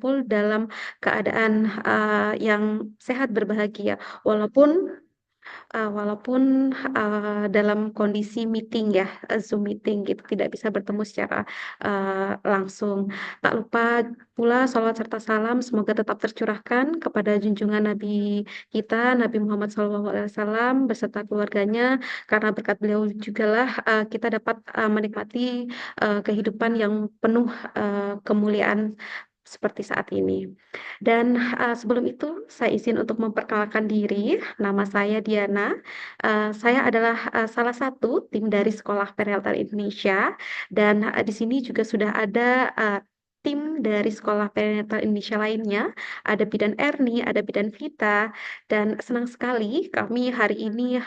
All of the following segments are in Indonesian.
berkumpul dalam keadaan yang sehat berbahagia, walaupun dalam kondisi meeting ya, Zoom meeting gitu, tidak bisa bertemu secara langsung. Tak lupa pula salawat serta salam semoga tetap tercurahkan kepada junjungan Nabi kita, Nabi Muhammad SAW beserta keluarganya, karena berkat beliau jugalah kita dapat menikmati kehidupan yang penuh kemuliaan seperti saat ini. Dan sebelum itu, saya izin untuk memperkenalkan diri. Nama saya Diana. Saya adalah salah satu tim dari Sekolah Perheltan Indonesia. Dan di sini juga sudah ada tim dari Sekolah Perheltan Indonesia lainnya. Ada Bidan Erni, ada Bidan Vita. Dan senang sekali kami hari ini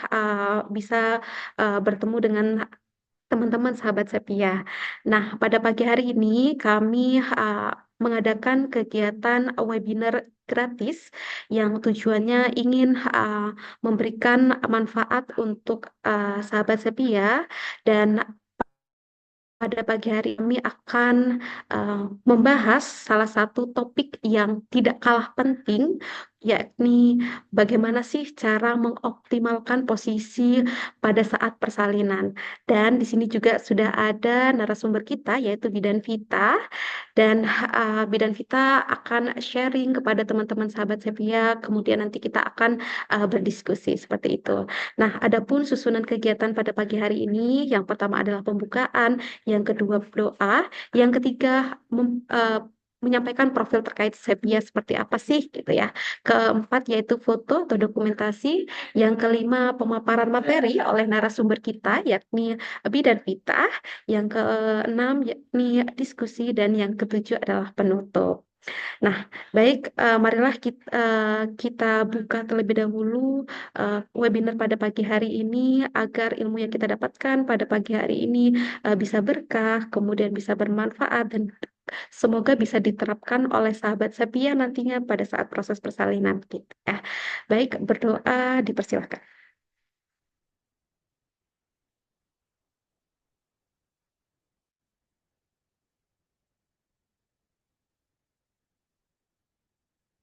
bisa bertemu dengan teman-teman sahabat Sepia. Nah, pada pagi hari ini kami mengadakan kegiatan webinar gratis yang tujuannya ingin memberikan manfaat untuk sahabat Sepia, dan pada pagi hari kami akan membahas salah satu topik yang tidak kalah penting, yakni bagaimana sih cara mengoptimalkan posisi pada saat persalinan. Dan di sini juga sudah ada narasumber kita, yaitu Bidan Vita. Dan Bidan Vita akan sharing kepada teman-teman sahabat Sevilla, kemudian nanti kita akan berdiskusi seperti itu. Nah, adapun susunan kegiatan pada pagi hari ini, yang pertama adalah pembukaan, yang kedua doa, yang ketiga menyampaikan profil terkait Sepia seperti apa sih gitu ya. Keempat yaitu foto atau dokumentasi, yang kelima pemaparan materi oleh narasumber kita yakni Abi dan Vita, yang keenam yakni diskusi, dan yang ketujuh adalah penutup. Nah, baik, marilah kita buka terlebih dahulu webinar pada pagi hari ini agar ilmu yang kita dapatkan pada pagi hari ini bisa berkah, kemudian bisa bermanfaat, dan semoga bisa diterapkan oleh sahabat Sepia nantinya pada saat proses persalinan gitu ya. Baik, berdoa dipersilahkan.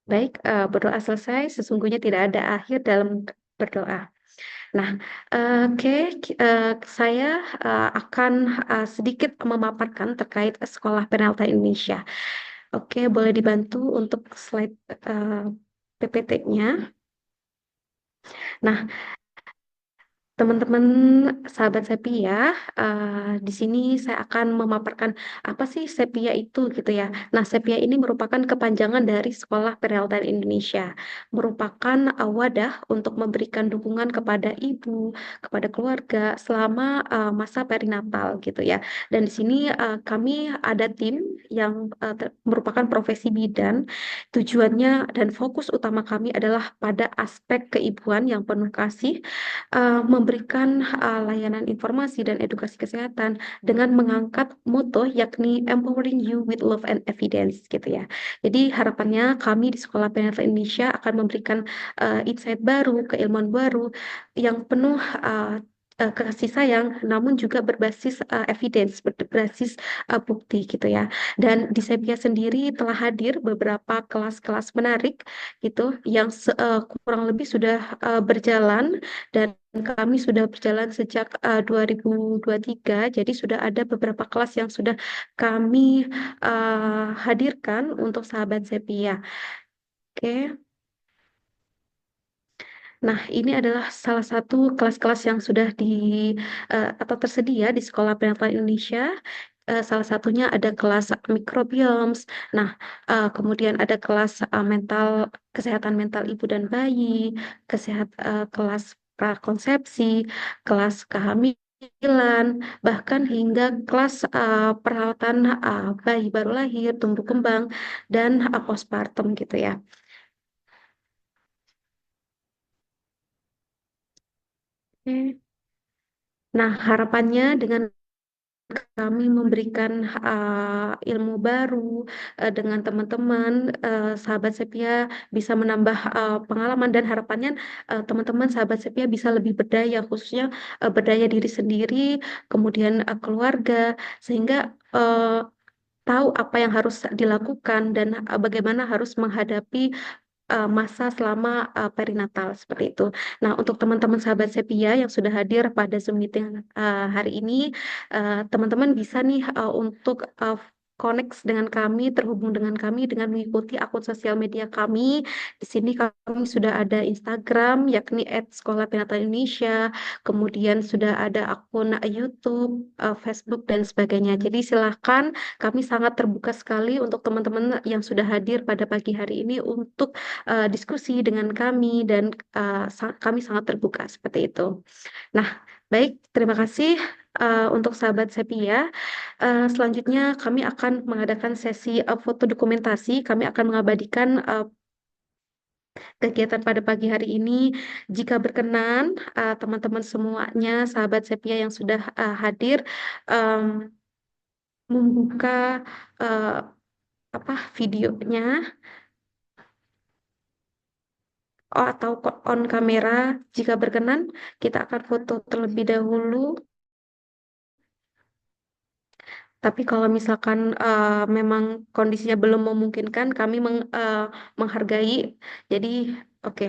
Baik, berdoa selesai, sesungguhnya tidak ada akhir dalam berdoa. Nah, oke, saya akan sedikit memaparkan terkait Sekolah Penalta Indonesia. Oke, boleh dibantu untuk slide PPT-nya. Nah, teman-teman sahabat Sepia, di sini saya akan memaparkan apa sih Sepia itu gitu ya. Nah, Sepia ini merupakan kepanjangan dari Sekolah Perheltan Indonesia, merupakan wadah untuk memberikan dukungan kepada ibu, kepada keluarga selama masa perinatal gitu ya. Dan di sini kami ada tim yang merupakan profesi bidan. Tujuannya dan fokus utama kami adalah pada aspek keibuan yang penuh kasih, memberikan layanan informasi dan edukasi kesehatan dengan mengangkat moto yakni empowering you with love and evidence gitu ya. Jadi harapannya kami di Sekolah Penetra Indonesia akan memberikan insight baru, keilmuan baru yang penuh kasih sayang, namun juga berbasis evidence, berbasis bukti gitu ya. Dan di Sepia sendiri telah hadir beberapa kelas-kelas menarik gitu yang kurang lebih sudah berjalan, dan kami sudah berjalan sejak 2023, jadi sudah ada beberapa kelas yang sudah kami hadirkan untuk sahabat Sepia. Oke. Nah, ini adalah salah satu kelas-kelas yang sudah atau tersedia di Sekolah Penerangan Indonesia. Salah satunya ada kelas microbiomes. Nah, kemudian ada kelas kesehatan mental ibu dan bayi, kelas prakonsepsi, kelas kehamilan, bahkan hingga kelas perawatan bayi baru lahir, tumbuh kembang, dan postpartum gitu ya. Oke. Nah, harapannya dengan kami memberikan ilmu baru dengan teman-teman, sahabat Sepia bisa menambah pengalaman, dan harapannya teman-teman sahabat Sepia bisa lebih berdaya, khususnya berdaya diri sendiri, kemudian keluarga, sehingga tahu apa yang harus dilakukan dan bagaimana harus menghadapi masa selama perinatal seperti itu. Nah, untuk teman-teman sahabat Sepia yang sudah hadir pada Zoom meeting hari ini, teman-teman bisa nih untuk connect dengan kami, terhubung dengan kami dengan mengikuti akun sosial media kami. Di sini kami sudah ada Instagram, yakni @sekolahperinatal Indonesia, kemudian sudah ada akun YouTube, Facebook, dan sebagainya. Jadi silahkan, kami sangat terbuka sekali untuk teman-teman yang sudah hadir pada pagi hari ini untuk diskusi dengan kami dan kami sangat terbuka seperti itu. Nah, baik, terima kasih untuk sahabat Sepia. Selanjutnya kami akan mengadakan sesi foto dokumentasi. Kami akan mengabadikan kegiatan pada pagi hari ini. Jika berkenan, teman-teman semuanya, sahabat Sepia yang sudah hadir, em, membuka eh, videonya atau on kamera. Jika berkenan, kita akan foto terlebih dahulu. Tapi kalau misalkan memang kondisinya belum memungkinkan, kami menghargai. Jadi, oke.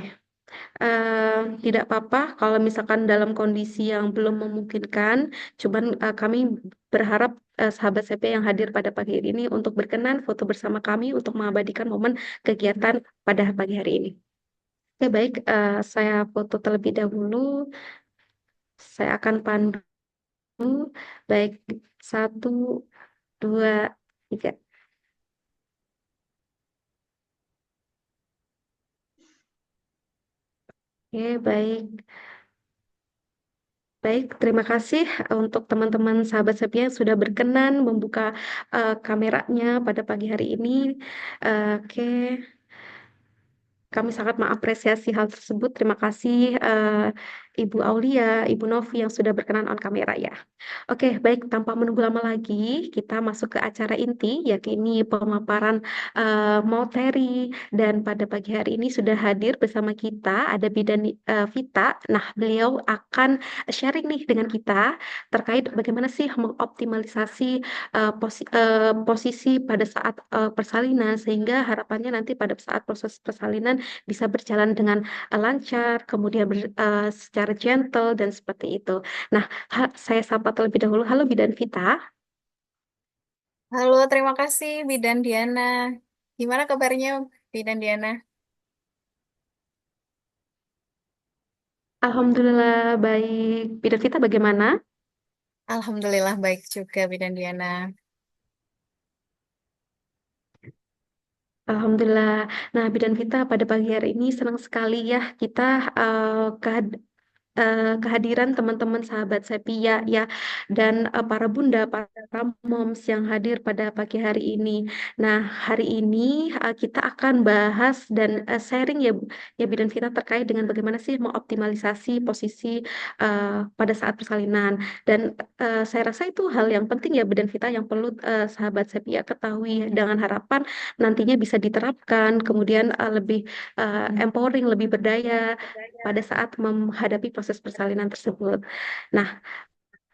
Tidak apa-apa kalau misalkan dalam kondisi yang belum memungkinkan. Cuman kami berharap sahabat CP yang hadir pada pagi hari ini untuk berkenan foto bersama kami untuk mengabadikan momen kegiatan pada pagi hari ini. Oke, baik. Saya foto terlebih dahulu. Saya akan pandu. Baik, satu, dua, tiga. Oke, baik. Baik, terima kasih untuk teman-teman sahabat Sepia yang sudah berkenan membuka kameranya pada pagi hari ini. Oke, kami sangat mengapresiasi hal tersebut. Terima kasih Ibu Aulia, Ibu Novi yang sudah berkenan on kamera ya. Oke, baik, tanpa menunggu lama lagi, kita masuk ke acara inti, yakni pemaparan materi. Dan pada pagi hari ini sudah hadir bersama kita, ada Bidan Vita. Nah, beliau akan sharing nih dengan kita terkait bagaimana sih mengoptimalisasi posisi pada saat persalinan, sehingga harapannya nanti pada saat proses persalinan bisa berjalan dengan lancar, kemudian secara gentle, dan seperti itu. Nah, saya sapa terlebih dahulu. Halo Bidan Vita. Halo, terima kasih Bidan Diana. Gimana kabarnya Bidan Diana? Alhamdulillah baik. Bidan Vita bagaimana? Alhamdulillah baik juga Bidan Diana. Alhamdulillah. Nah, Bidan Vita pada pagi hari ini senang sekali ya kita kehadiran teman-teman sahabat Sepia ya dan para bunda, para moms yang hadir pada pagi hari ini. Nah, hari ini kita akan bahas dan sharing ya ya Bidan Vita terkait dengan bagaimana sih mengoptimalisasi posisi pada saat persalinan. Dan saya rasa itu hal yang penting ya Bidan Vita yang perlu sahabat Sepia ketahui dengan harapan nantinya bisa diterapkan, kemudian lebih empowering, lebih berdaya pada saat menghadapi proses persalinan tersebut. Nah,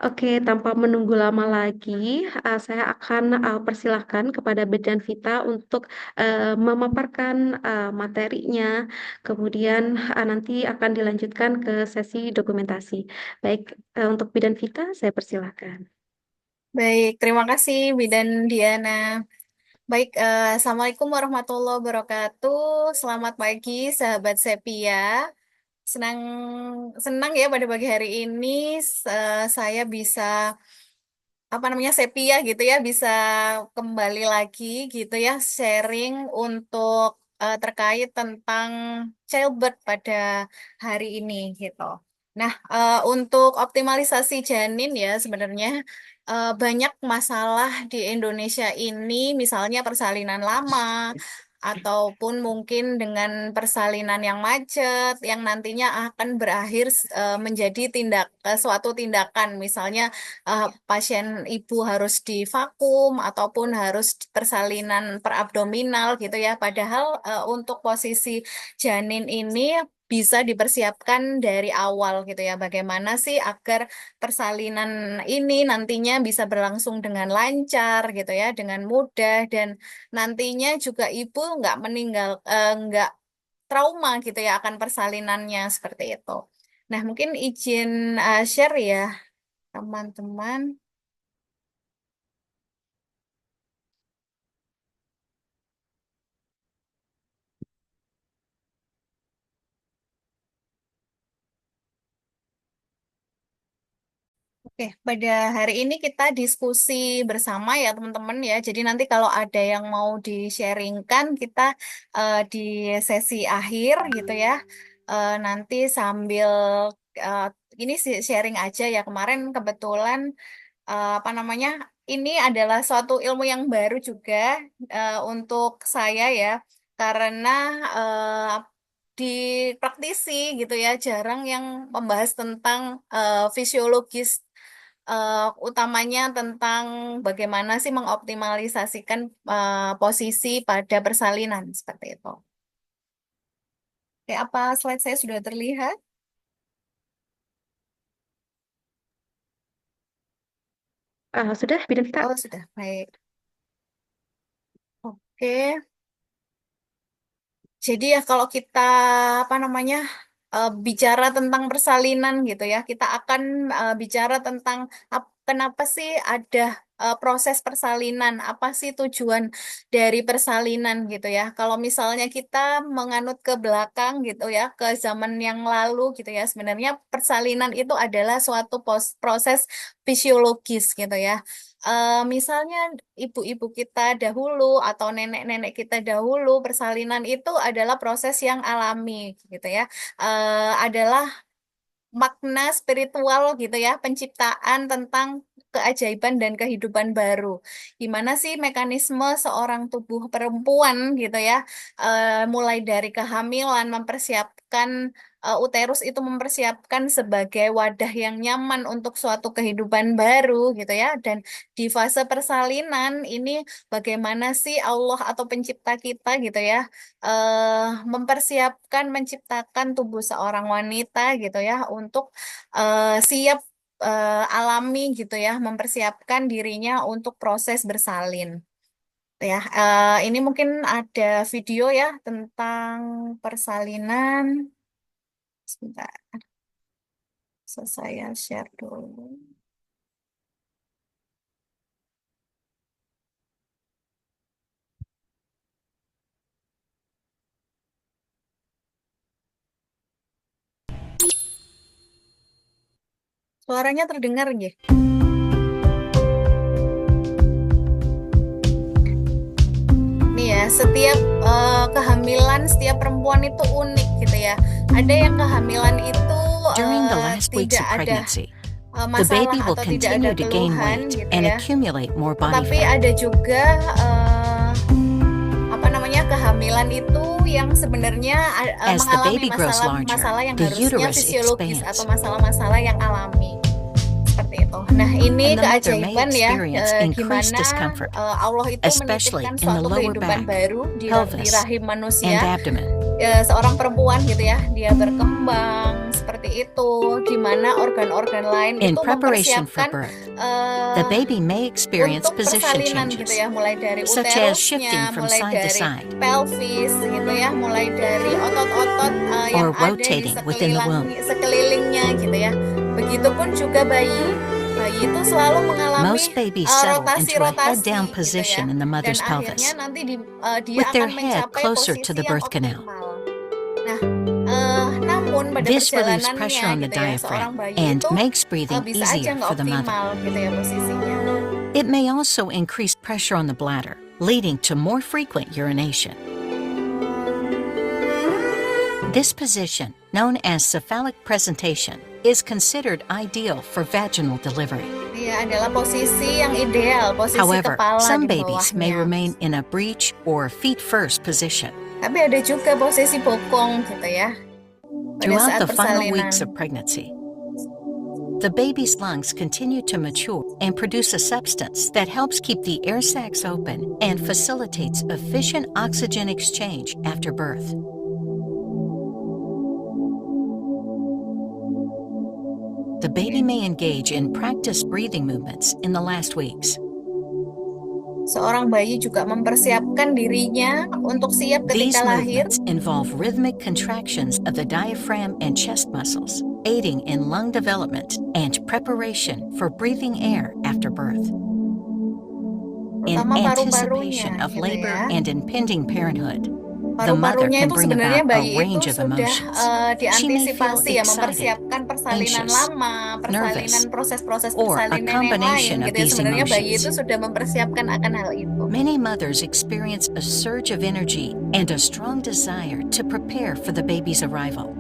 oke, tanpa menunggu lama lagi, saya akan persilahkan kepada Bedan Vita untuk memaparkan materinya, kemudian nanti akan dilanjutkan ke sesi dokumentasi. Baik, untuk Bidan Vita, saya persilahkan. Baik, terima kasih Bidan Diana. Baik, Assalamualaikum warahmatullahi wabarakatuh. Selamat pagi sahabat Sepia. Senang senang ya pada pagi hari ini saya bisa apa namanya Sepia gitu ya bisa kembali lagi gitu ya sharing untuk terkait tentang childbirth pada hari ini gitu. Nah, untuk optimalisasi janin ya sebenarnya banyak masalah di Indonesia ini, misalnya persalinan lama ataupun mungkin dengan persalinan yang macet yang nantinya akan berakhir menjadi suatu tindakan, misalnya pasien ibu harus divakum ataupun harus persalinan perabdominal gitu ya. Padahal untuk posisi janin ini bisa dipersiapkan dari awal gitu ya. Bagaimana sih agar persalinan ini nantinya bisa berlangsung dengan lancar gitu ya, dengan mudah dan nantinya juga ibu nggak trauma gitu ya akan persalinannya seperti itu. Nah, mungkin izin share ya teman-teman. Oke, pada hari ini kita diskusi bersama ya teman-teman ya. Jadi nanti kalau ada yang mau di-sharingkan kita di sesi akhir gitu ya. Nanti sambil eh, ini sih sharing aja ya. Kemarin kebetulan apa namanya? Ini adalah suatu ilmu yang baru juga untuk saya ya. Karena di praktisi gitu ya, jarang yang membahas tentang fisiologis utamanya tentang bagaimana sih mengoptimalisasikan posisi pada persalinan seperti itu. Oke, apa slide saya sudah terlihat? Sudah, Bidan Vita? Oh, sudah. Baik. Oke. Jadi ya kalau kita apa namanya bicara tentang persalinan gitu ya, kita akan bicara tentang kenapa sih ada proses persalinan, apa sih tujuan dari persalinan gitu ya. Kalau misalnya kita menganut ke belakang gitu ya, ke zaman yang lalu gitu ya, sebenarnya persalinan itu adalah suatu proses fisiologis gitu ya. Misalnya ibu-ibu kita dahulu atau nenek-nenek kita dahulu, persalinan itu adalah proses yang alami gitu ya. Adalah makna spiritual gitu ya, penciptaan tentang keajaiban dan kehidupan baru. Gimana sih mekanisme seorang tubuh perempuan gitu ya, mulai dari kehamilan mempersiapkan uterus itu mempersiapkan sebagai wadah yang nyaman untuk suatu kehidupan baru gitu ya, dan di fase persalinan ini bagaimana sih Allah atau pencipta kita gitu ya mempersiapkan menciptakan tubuh seorang wanita gitu ya untuk siap alami gitu ya mempersiapkan dirinya untuk proses bersalin ya. Ini mungkin ada video ya tentang persalinan. Sebentar, saya share dulu. Suaranya terdengar nggih? Nih ya, setiap kehamilan setiap perempuan itu unik gitu ya. Ada yang kehamilan itu During the last weeks tidak of ada pregnancy, the masalah baby will atau tidak ada continue to gain keluhan weight gitu and ya. accumulate more body Tapi fat. ada juga apa namanya kehamilan itu yang sebenarnya As the mengalami baby grows larger, masalah-masalah yang the harusnya uterus fisiologis expands. atau masalah-masalah yang alami seperti itu. Nah, ini And the mother may keajaiban ya experience increased gimana discomfort, Allah itu especially menitipkan in the suatu lower kehidupan back, baru di pelvis, rahim and manusia. abdomen. Seorang perempuan gitu ya, dia berkembang seperti itu, di mana organ-organ lain In itu preparation for mempersiapkan birth, the baby may experience untuk position persalinan gitu changes, ya, mulai dari such as shifting uterusnya, from mulai side to dari side pelvis gitu ya, mulai dari otot-otot yang or ada di rotating within the womb. sekelilingnya gitu ya. Begitupun juga bayi. Bayi itu selalu mengalami Most babies settle into a rotasi head-down gitu ya, position in the dan mother's akhirnya pelvis, nanti dia with their akan head mencapai closer to posisi the yang birth canal. optimal. Nah, namun pada This relieves pressure perjalanannya on the gitu ya, seorang diaphragm bayi and itu makes breathing bisa aja easier nggak for the mother. optimal gitu ya posisinya. It may also increase pressure on the bladder, leading to more frequent urination. This position, known as cephalic presentation, is considered ideal for vaginal delivery. Iya, adalah posisi yang ideal, posisi However, kepala some di babies may bawahnya. remain in a breech or feet-first position. Tapi ada juga posisi bokong gitu ya, pada Throughout saat the final persalinan. weeks of pregnancy, the baby's lungs continue to mature and produce a substance that helps keep the air sacs open and facilitates efficient oxygen exchange after birth. baby may engage in practice breathing movements in the last weeks. Seorang bayi juga mempersiapkan dirinya untuk siap These ketika lahir. movements involve rhythmic contractions of the diaphragm and chest muscles, aiding in lung development and preparation for breathing air after birth. In Pertama anticipation paru-parunya of gitu labor ya. and impending parenthood, the mother Paru-parunya can itu bring sebenarnya about a bayi itu range of sudah emotions. She may feel diantisipasi ya, excited, mempersiapkan persalinan anxious, lama, persalinan, nervous, proses-proses or a persalinan yang combination lain of gitu ya. these Sebenarnya bayi itu emotions. sudah mempersiapkan akan hal itu. Many mothers experience a surge of energy and a strong desire to prepare for the baby's arrival.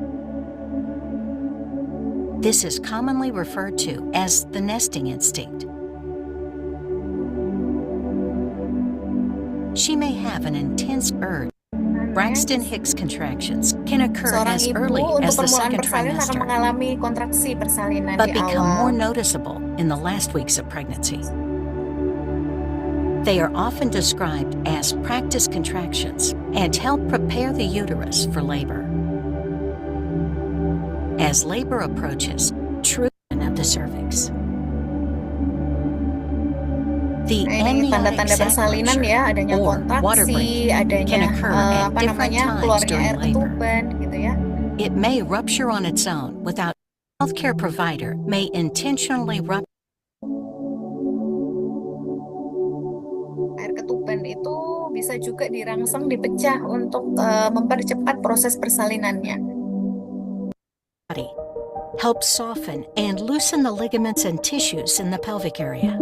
This is commonly referred to as the nesting instinct. She may have an intense urge. Braxton Hicks contractions can occur Seorang as ibu early untuk as the permulaan second persalinan akan trimester, mengalami kontraksi persalinan but di become more awal. noticeable in the last weeks of pregnancy. They are often described as practice contractions and help prepare the uterus for labor. As labor approaches, truing of the cervix. The Nah, ini amniotic tanda-tanda sac persalinan rupture ya, adanya or water kontraksi, breaking can adanya occur at apa different namanya, times keluarnya during air labor. ketuban gitu ya. It may rupture on its own without a healthcare provider may intentionally rupture. Air ketuban itu bisa juga dirangsang, dipecah untuk mempercepat proses persalinannya. Help soften and loosen the ligaments and tissues in the pelvic area.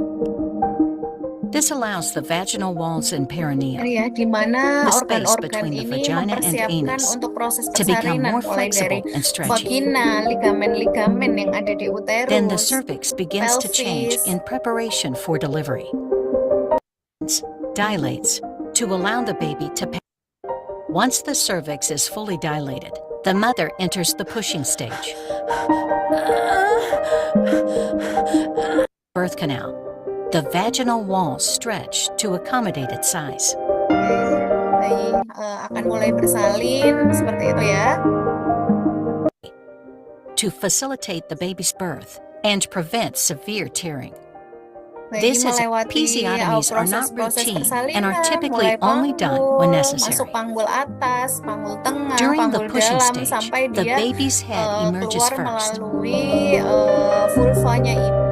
This allows the vaginal walls and perineum, Ini ya, di mana the space organ-organ between the ini vagina and mempersiapkan anus, untuk proses to become persalinan, more mulai dari flexible and stretchy. vagina, ligamen-ligamen yang ada di Then the uterus, cervix begins to change pelvis. in preparation for delivery. Dilates to allow the baby to pass. Once the cervix is fully dilated, the mother enters the pushing stage. Birth canal. The vaginal walls stretch to accommodate its size. Bayi akan mulai bersalin seperti itu ya. To facilitate the baby's birth and prevent severe tearing. Bayi This is melewati episiotomies are not proses-proses routine and are persalinan, typically mulai only done when panggul, masuk necessary. panggul atas, panggul tengah, During the panggul pushing dalam, stage, sampai the dia baby's head emerges keluar first. melalui vulvanya ibu.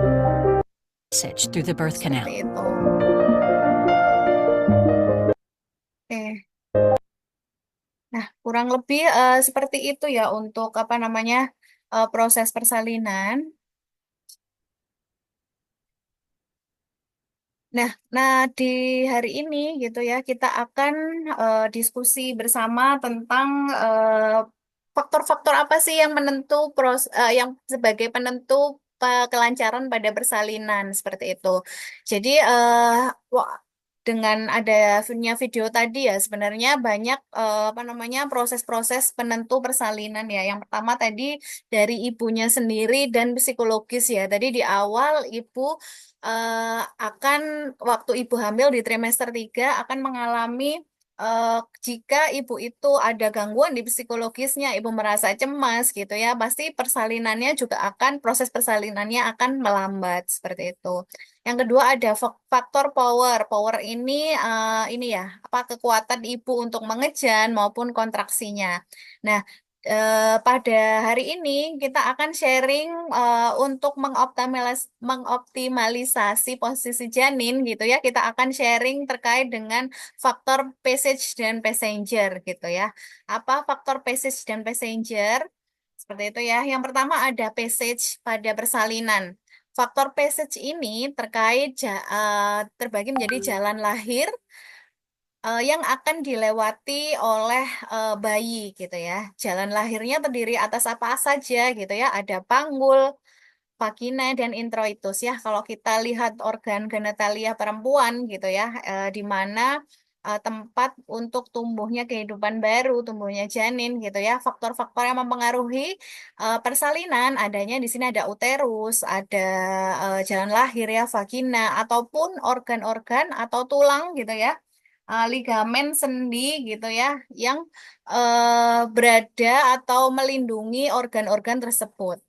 Passage through the birth canal. Seperti itu. Oke. Nah, kurang lebih seperti itu ya untuk apa namanya proses persalinan. Nah, di hari ini gitu ya kita akan diskusi bersama tentang faktor-faktor apa sih yang yang sebagai penentu kelancaran pada persalinan seperti itu. Jadi dengan adanya video tadi ya sebenarnya banyak apa namanya proses-proses penentu persalinan ya. Yang pertama tadi dari ibunya sendiri dan psikologis ya. Tadi di awal ibu akan waktu ibu hamil di trimester 3 akan mengalami jika ibu itu ada gangguan di psikologisnya, ibu merasa cemas gitu ya, pasti persalinannya juga proses persalinannya akan melambat seperti itu. Yang kedua ada faktor power. Power ini ya, apa kekuatan ibu untuk mengejan maupun kontraksinya. Nah, pada hari ini kita akan sharing untuk mengoptimalisasi posisi janin gitu ya. Kita akan sharing terkait dengan faktor passage dan passenger gitu ya. Apa faktor passage dan passenger? Seperti itu ya. Yang pertama ada passage pada persalinan. Faktor passage ini terbagi menjadi jalan lahir yang akan dilewati oleh bayi gitu ya. Jalan lahirnya terdiri atas apa saja gitu ya. Ada panggul, vagina, dan introitus ya. Kalau kita lihat organ genitalia perempuan gitu ya, di mana tempat untuk tumbuhnya kehidupan baru, tumbuhnya janin gitu ya. Faktor-faktor yang mempengaruhi persalinan adanya di sini ada uterus, ada jalan lahir ya, vagina, ataupun organ-organ atau tulang gitu ya, ligamen sendi gitu ya yang berada atau melindungi organ-organ tersebut.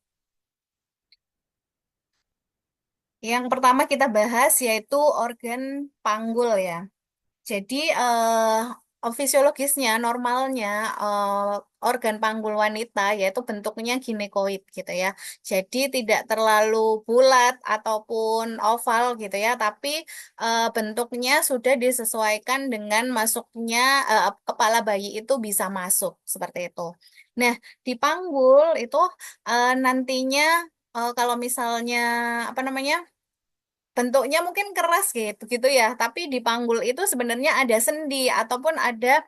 Yang pertama kita bahas yaitu organ panggul ya. Jadi fisiologisnya normalnya organ panggul wanita yaitu bentuknya ginekoid gitu ya. Jadi tidak terlalu bulat ataupun oval gitu ya, tapi bentuknya sudah disesuaikan dengan masuknya kepala bayi itu bisa masuk seperti itu. Nah, di panggul itu nantinya kalau misalnya apa namanya? Bentuknya mungkin keras gitu gitu ya, tapi di panggul itu sebenarnya ada sendi ataupun ada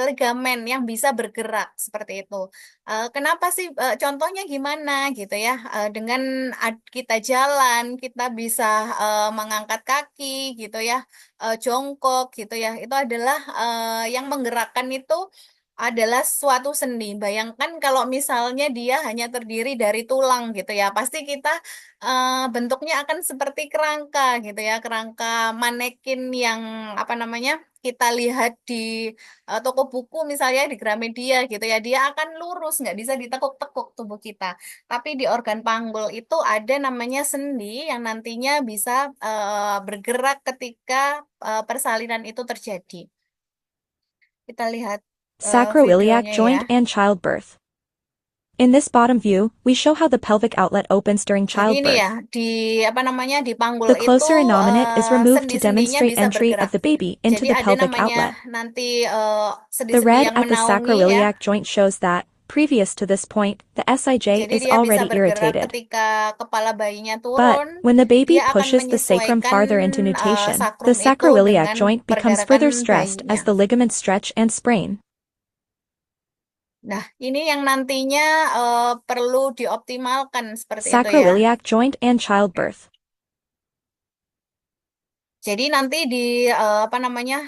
ligamen yang bisa bergerak seperti itu. Kenapa sih? Contohnya gimana gitu ya? Dengan kita jalan, kita bisa mengangkat kaki gitu ya, jongkok gitu ya. Itu adalah yang menggerakkan itu adalah suatu sendi. Bayangkan kalau misalnya dia hanya terdiri dari tulang gitu ya, pasti kita bentuknya akan seperti kerangka gitu ya, kerangka manekin yang apa namanya kita lihat di toko buku misalnya di Gramedia gitu ya, dia akan lurus, nggak bisa ditekuk-tekuk tubuh kita. Tapi di organ panggul itu ada namanya sendi yang nantinya bisa bergerak ketika persalinan itu terjadi. Kita lihat Sacroiliac videonya ya. joint and childbirth. In this bottom view, we show how the pelvic outlet opens during Jadi ini ya, childbirth. di apa namanya di panggul The itu closer innominate is removed to sendi-sendinya demonstrate bisa entry bergerak. of the baby into Jadi the ada pelvic namanya outlet. nanti The sendi-sendi red yang at the menaungi ya. sacroiliac joint shows that, previous to this point, the SIJ Jadi is dia bisa already bergerak irritated. ketika kepala bayinya But, turun, when the baby dia akan pushes the sacrum menyesuaikan farther into nutation, the sakrum itu sacroiliac dengan joint becomes pergerakan further stressed bayinya. as the ligaments stretch and sprain. Nah, ini yang nantinya perlu dioptimalkan seperti itu ya. Sacroiliac joint and childbirth. Jadi nanti di apa namanya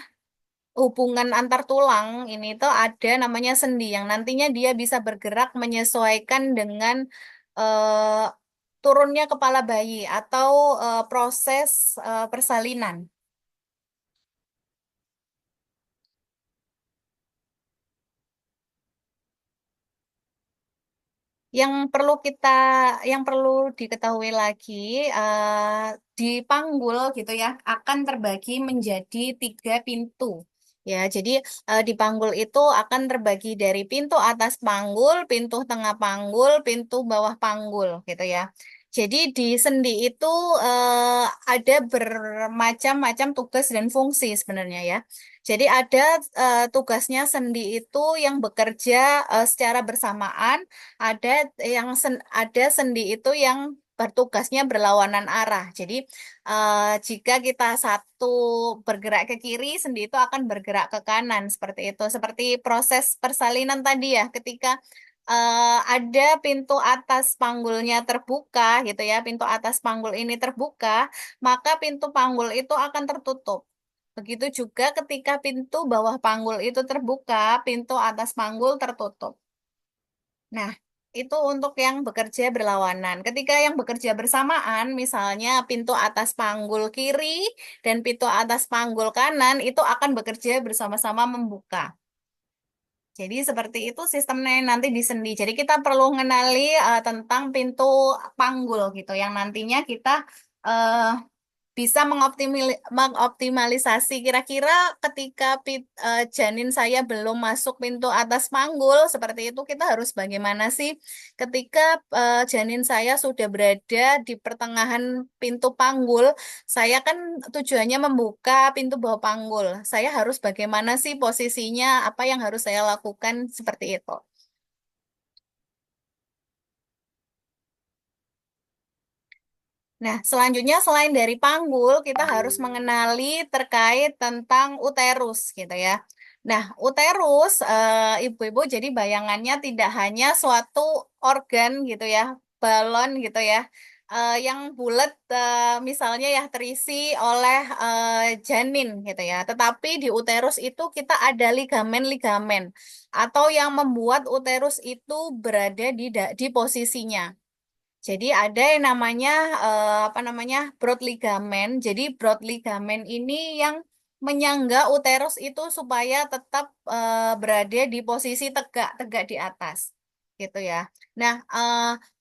hubungan antar tulang ini tuh ada namanya sendi yang nantinya dia bisa bergerak menyesuaikan dengan eh, turunnya kepala bayi atau proses persalinan. Yang perlu kita, yang perlu diketahui lagi di panggul gitu ya akan terbagi menjadi 3 pintu. Ya, jadi di panggul itu akan terbagi dari pintu atas panggul, pintu tengah panggul, pintu bawah panggul gitu ya. Jadi di sendi itu ada bermacam-macam tugas dan fungsi sebenarnya ya. Jadi ada tugasnya sendi itu yang bekerja secara bersamaan, ada ada sendi itu yang bertugasnya berlawanan arah. Jadi jika kita satu bergerak ke kiri, sendi itu akan bergerak ke kanan seperti itu. Seperti proses persalinan tadi ya, ketika ada pintu atas panggulnya terbuka gitu ya, pintu atas panggul ini terbuka, maka pintu panggul itu akan tertutup. Begitu juga ketika pintu bawah panggul itu terbuka, pintu atas panggul tertutup. Nah, itu untuk yang bekerja berlawanan. Ketika yang bekerja bersamaan, misalnya pintu atas panggul kiri dan pintu atas panggul kanan, itu akan bekerja bersama-sama membuka. Jadi seperti itu sistemnya nanti di sendi. Jadi kita perlu mengenali tentang pintu panggul gitu, yang nantinya kita eh, bisa mengoptimalisasi kira-kira ketika janin saya belum masuk pintu atas panggul seperti itu, kita harus bagaimana sih ketika janin saya sudah berada di pertengahan pintu panggul, saya kan tujuannya membuka pintu bawah panggul, saya harus bagaimana sih posisinya, apa yang harus saya lakukan seperti itu. Nah, selanjutnya selain dari panggul, kita harus mengenali terkait tentang uterus gitu ya. Nah, uterus, ibu-ibu, jadi bayangannya tidak hanya suatu organ gitu ya, balon gitu ya, yang bulat, misalnya ya terisi oleh janin gitu ya. Tetapi di uterus itu kita ada ligamen-ligamen atau yang membuat uterus itu berada di posisinya. Jadi ada yang namanya apa namanya broad ligamen. Jadi broad ligamen ini yang menyangga uterus itu supaya tetap berada di posisi tegak-tegak di atas. gitu ya. Nah,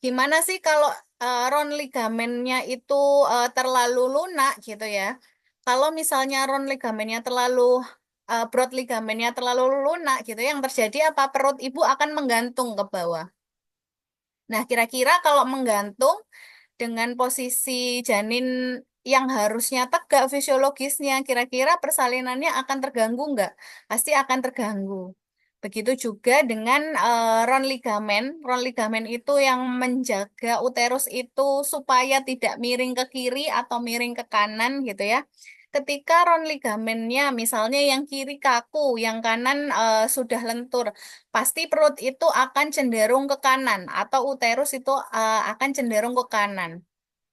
gimana sih kalau ron ligamennya itu terlalu lunak gitu ya? Kalau misalnya ron ligamennya terlalu broad ligamennya terlalu lunak gitu, yang terjadi apa? Perut ibu akan menggantung ke bawah. Nah, kira-kira kalau menggantung dengan posisi janin yang harusnya tegak fisiologisnya, kira-kira persalinannya akan terganggu nggak? Pasti akan terganggu. Begitu juga dengan ron ligamen. Ron ligamen itu yang menjaga uterus itu supaya tidak miring ke kiri atau miring ke kanan gitu ya. Ketika ron ligamennya misalnya yang kiri kaku, yang kanan sudah lentur, pasti perut itu akan cenderung ke kanan atau uterus itu akan cenderung ke kanan.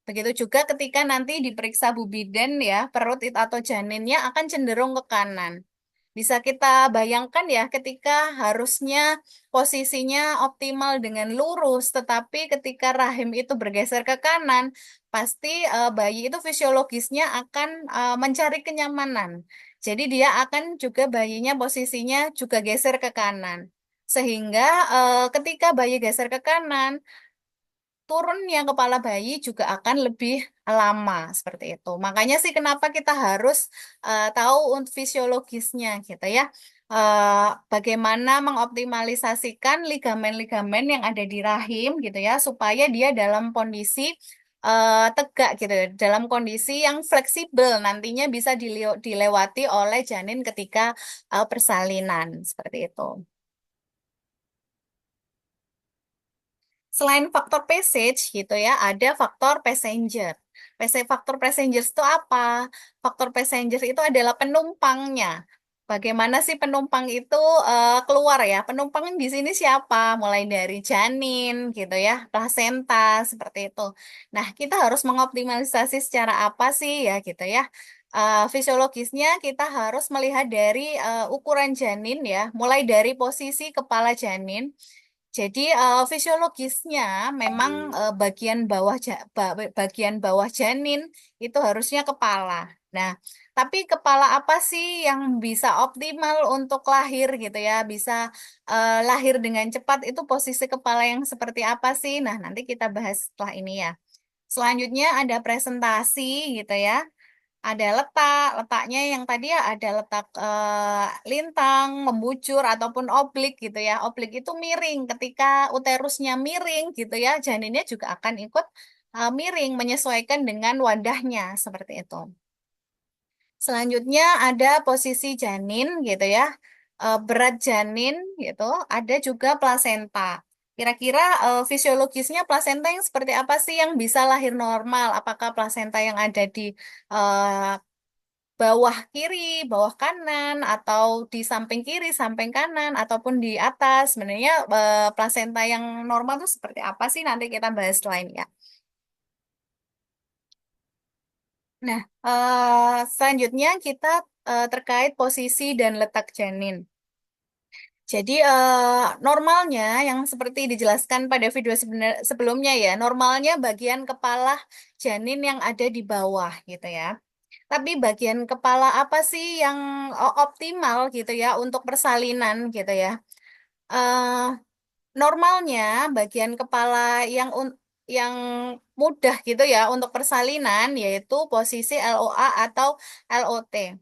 Begitu juga ketika nanti diperiksa Bu Bidan ya, perut itu atau janinnya akan cenderung ke kanan. Bisa kita bayangkan ya ketika harusnya posisinya optimal dengan lurus, tetapi ketika rahim itu bergeser ke kanan, pasti bayi itu fisiologisnya akan mencari kenyamanan. Jadi dia akan juga bayinya posisinya juga geser ke kanan. Sehingga ketika bayi geser ke kanan, turunnya kepala bayi juga akan lebih lama seperti itu. Makanya sih kenapa kita harus tahu fisiologisnya gitu ya. Bagaimana mengoptimalisasikan ligamen-ligamen yang ada di rahim gitu ya supaya dia dalam kondisi tegak gitu ya, dalam kondisi yang fleksibel nantinya bisa dilewati oleh janin ketika persalinan seperti itu. Selain faktor passage gitu ya, ada faktor passenger. Faktor passenger itu apa? Faktor passenger itu adalah penumpangnya. Bagaimana sih penumpang itu keluar ya? Penumpang di sini siapa? Mulai dari janin gitu ya, plasenta seperti itu. Nah, kita harus mengoptimalisasi secara apa sih ya gitu ya? Fisiologisnya kita harus melihat dari ukuran janin ya, mulai dari posisi kepala janin. Jadi fisiologisnya memang bagian bawah janin itu harusnya kepala. Nah, tapi kepala apa sih yang bisa optimal untuk lahir gitu ya? Bisa lahir dengan cepat itu posisi kepala yang seperti apa sih? Nah, nanti kita bahas setelah ini ya. Selanjutnya ada presentasi gitu ya. Ada letaknya yang tadi ya ada letak lintang, membujur ataupun oblik gitu ya. Oblik itu miring. Ketika uterusnya miring gitu ya, janinnya juga akan ikut miring menyesuaikan dengan wadahnya seperti itu. Selanjutnya ada posisi janin gitu ya. Berat janin gitu, ada juga plasenta. Kira-kira fisiologisnya plasenta yang seperti apa sih yang bisa lahir normal? Apakah plasenta yang ada di eh, bawah kiri, bawah kanan, atau di samping kiri, samping kanan, ataupun di atas. Sebenarnya plasenta yang normal itu seperti apa sih? Nanti kita bahas lain ya. Nah, selanjutnya kita terkait posisi dan letak janin. Jadi normalnya yang seperti dijelaskan pada video sebelumnya ya, normalnya bagian kepala janin yang ada di bawah gitu ya. Tapi bagian kepala apa sih yang optimal gitu ya untuk persalinan gitu ya? eh Normalnya bagian kepala yang mudah gitu ya untuk persalinan yaitu posisi LOA atau LOT.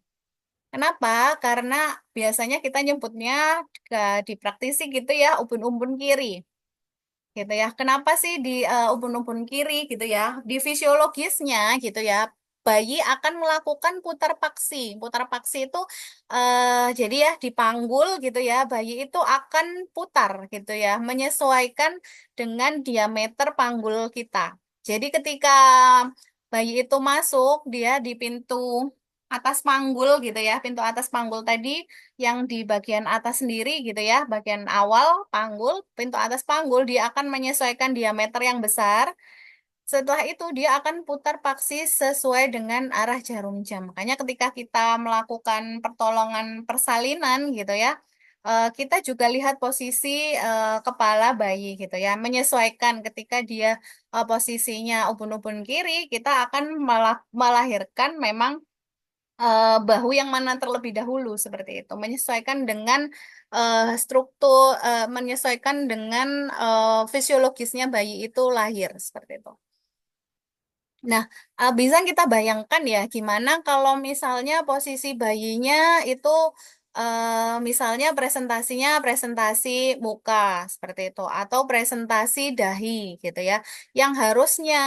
Kenapa? Karena biasanya kita nyebutnya di praktisi gitu ya ubun-ubun kiri gitu ya. Kenapa sih di ubun-ubun kiri gitu ya? Di fisiologisnya gitu ya, bayi akan melakukan putar paksi. Putar paksi itu jadi ya dipanggul gitu ya, bayi itu akan putar gitu ya, menyesuaikan dengan diameter panggul kita. Jadi ketika bayi itu masuk, dia di pintu atas panggul gitu ya, pintu atas panggul tadi yang di bagian atas sendiri gitu ya, bagian awal panggul, pintu atas panggul dia akan menyesuaikan diameter yang besar. Setelah itu dia akan putar paksi sesuai dengan arah jarum jam. Makanya ketika kita melakukan pertolongan persalinan gitu ya, kita juga lihat posisi kepala bayi gitu ya, menyesuaikan ketika dia posisinya ubun-ubun kiri, kita akan melahirkan memang bahu yang mana terlebih dahulu seperti itu, menyesuaikan dengan struktur, menyesuaikan dengan fisiologisnya bayi itu lahir seperti itu. Nah, bisa kita bayangkan ya gimana kalau misalnya posisi bayinya itu misalnya presentasinya presentasi muka seperti itu atau presentasi dahi gitu ya. Yang harusnya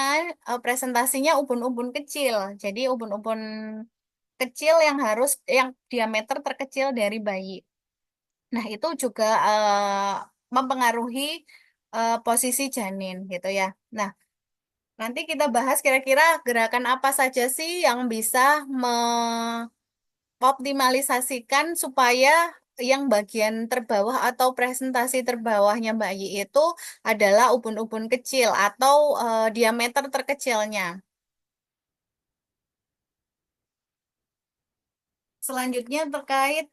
presentasinya ubun-ubun kecil. Jadi ubun-ubun kecil yang diameter terkecil dari bayi. Nah, itu juga mempengaruhi posisi janin gitu ya. Nah, nanti kita bahas kira-kira gerakan apa saja sih yang bisa mengoptimalisasikan supaya yang bagian terbawah atau presentasi terbawahnya bayi itu adalah ubun-ubun kecil atau diameter terkecilnya. Selanjutnya terkait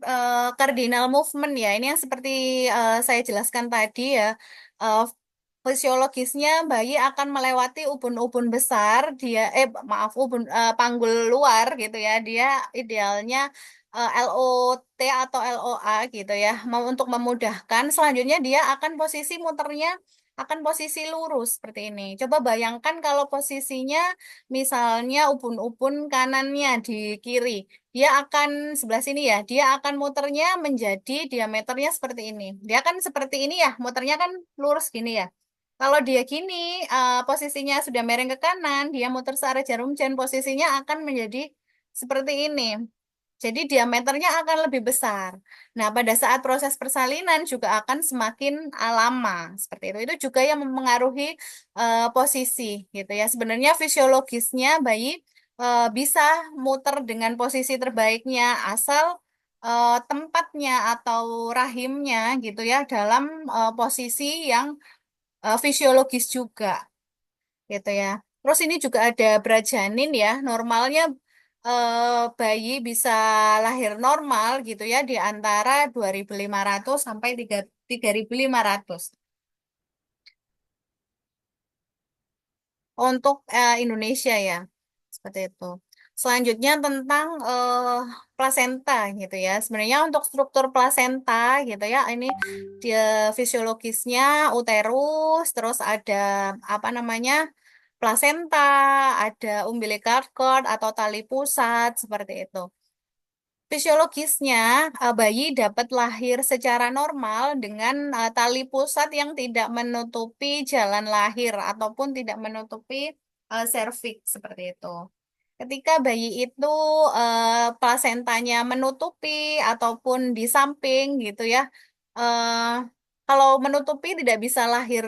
cardinal movement ya, ini yang seperti saya jelaskan tadi ya, eh, fisiologisnya bayi akan melewati ubun-ubun besar, maaf panggul luar gitu ya, dia idealnya LOT atau LOA gitu ya, mau untuk memudahkan. Selanjutnya dia akan posisi muternya akan posisi lurus seperti ini. Coba bayangkan kalau posisinya misalnya ubun-ubun kanannya di kiri. Dia akan sebelah sini ya, dia akan muternya menjadi diameternya seperti ini. Dia kan seperti ini ya, muternya kan lurus gini ya. Kalau dia gini, posisinya sudah miring ke kanan, dia muter searah jarum jam, posisinya akan menjadi seperti ini. Jadi diameternya akan lebih besar. Nah, pada saat proses persalinan juga akan semakin lama seperti itu. Itu juga yang mempengaruhi posisi gitu ya. Sebenarnya fisiologisnya bayi bisa muter dengan posisi terbaiknya asal tempatnya atau rahimnya gitu ya dalam posisi yang fisiologis juga gitu ya. Terus ini juga ada berat janin ya. Normalnya bayi bisa lahir normal gitu ya di antara 2.500 sampai 3.500 untuk Indonesia ya. Seperti itu. Selanjutnya tentang plasenta gitu ya. Sebenarnya untuk struktur plasenta gitu ya, ini dia fisiologisnya uterus, terus ada apa namanya? Plasenta, ada umbilical cord atau tali pusat seperti itu. Fisiologisnya, bayi dapat lahir secara normal dengan tali pusat yang tidak menutupi jalan lahir ataupun tidak menutupi serviks seperti itu. Ketika bayi itu plasentanya menutupi ataupun di samping gitu ya, eh, kalau menutupi tidak bisa lahir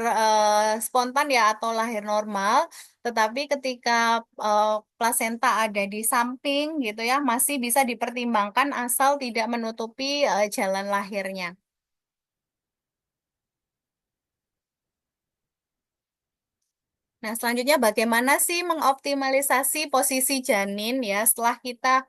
spontan ya atau lahir normal, tetapi ketika plasenta ada di samping gitu ya, masih bisa dipertimbangkan asal tidak menutupi jalan lahirnya. Nah, selanjutnya bagaimana sih mengoptimalisasi posisi janin ya setelah kita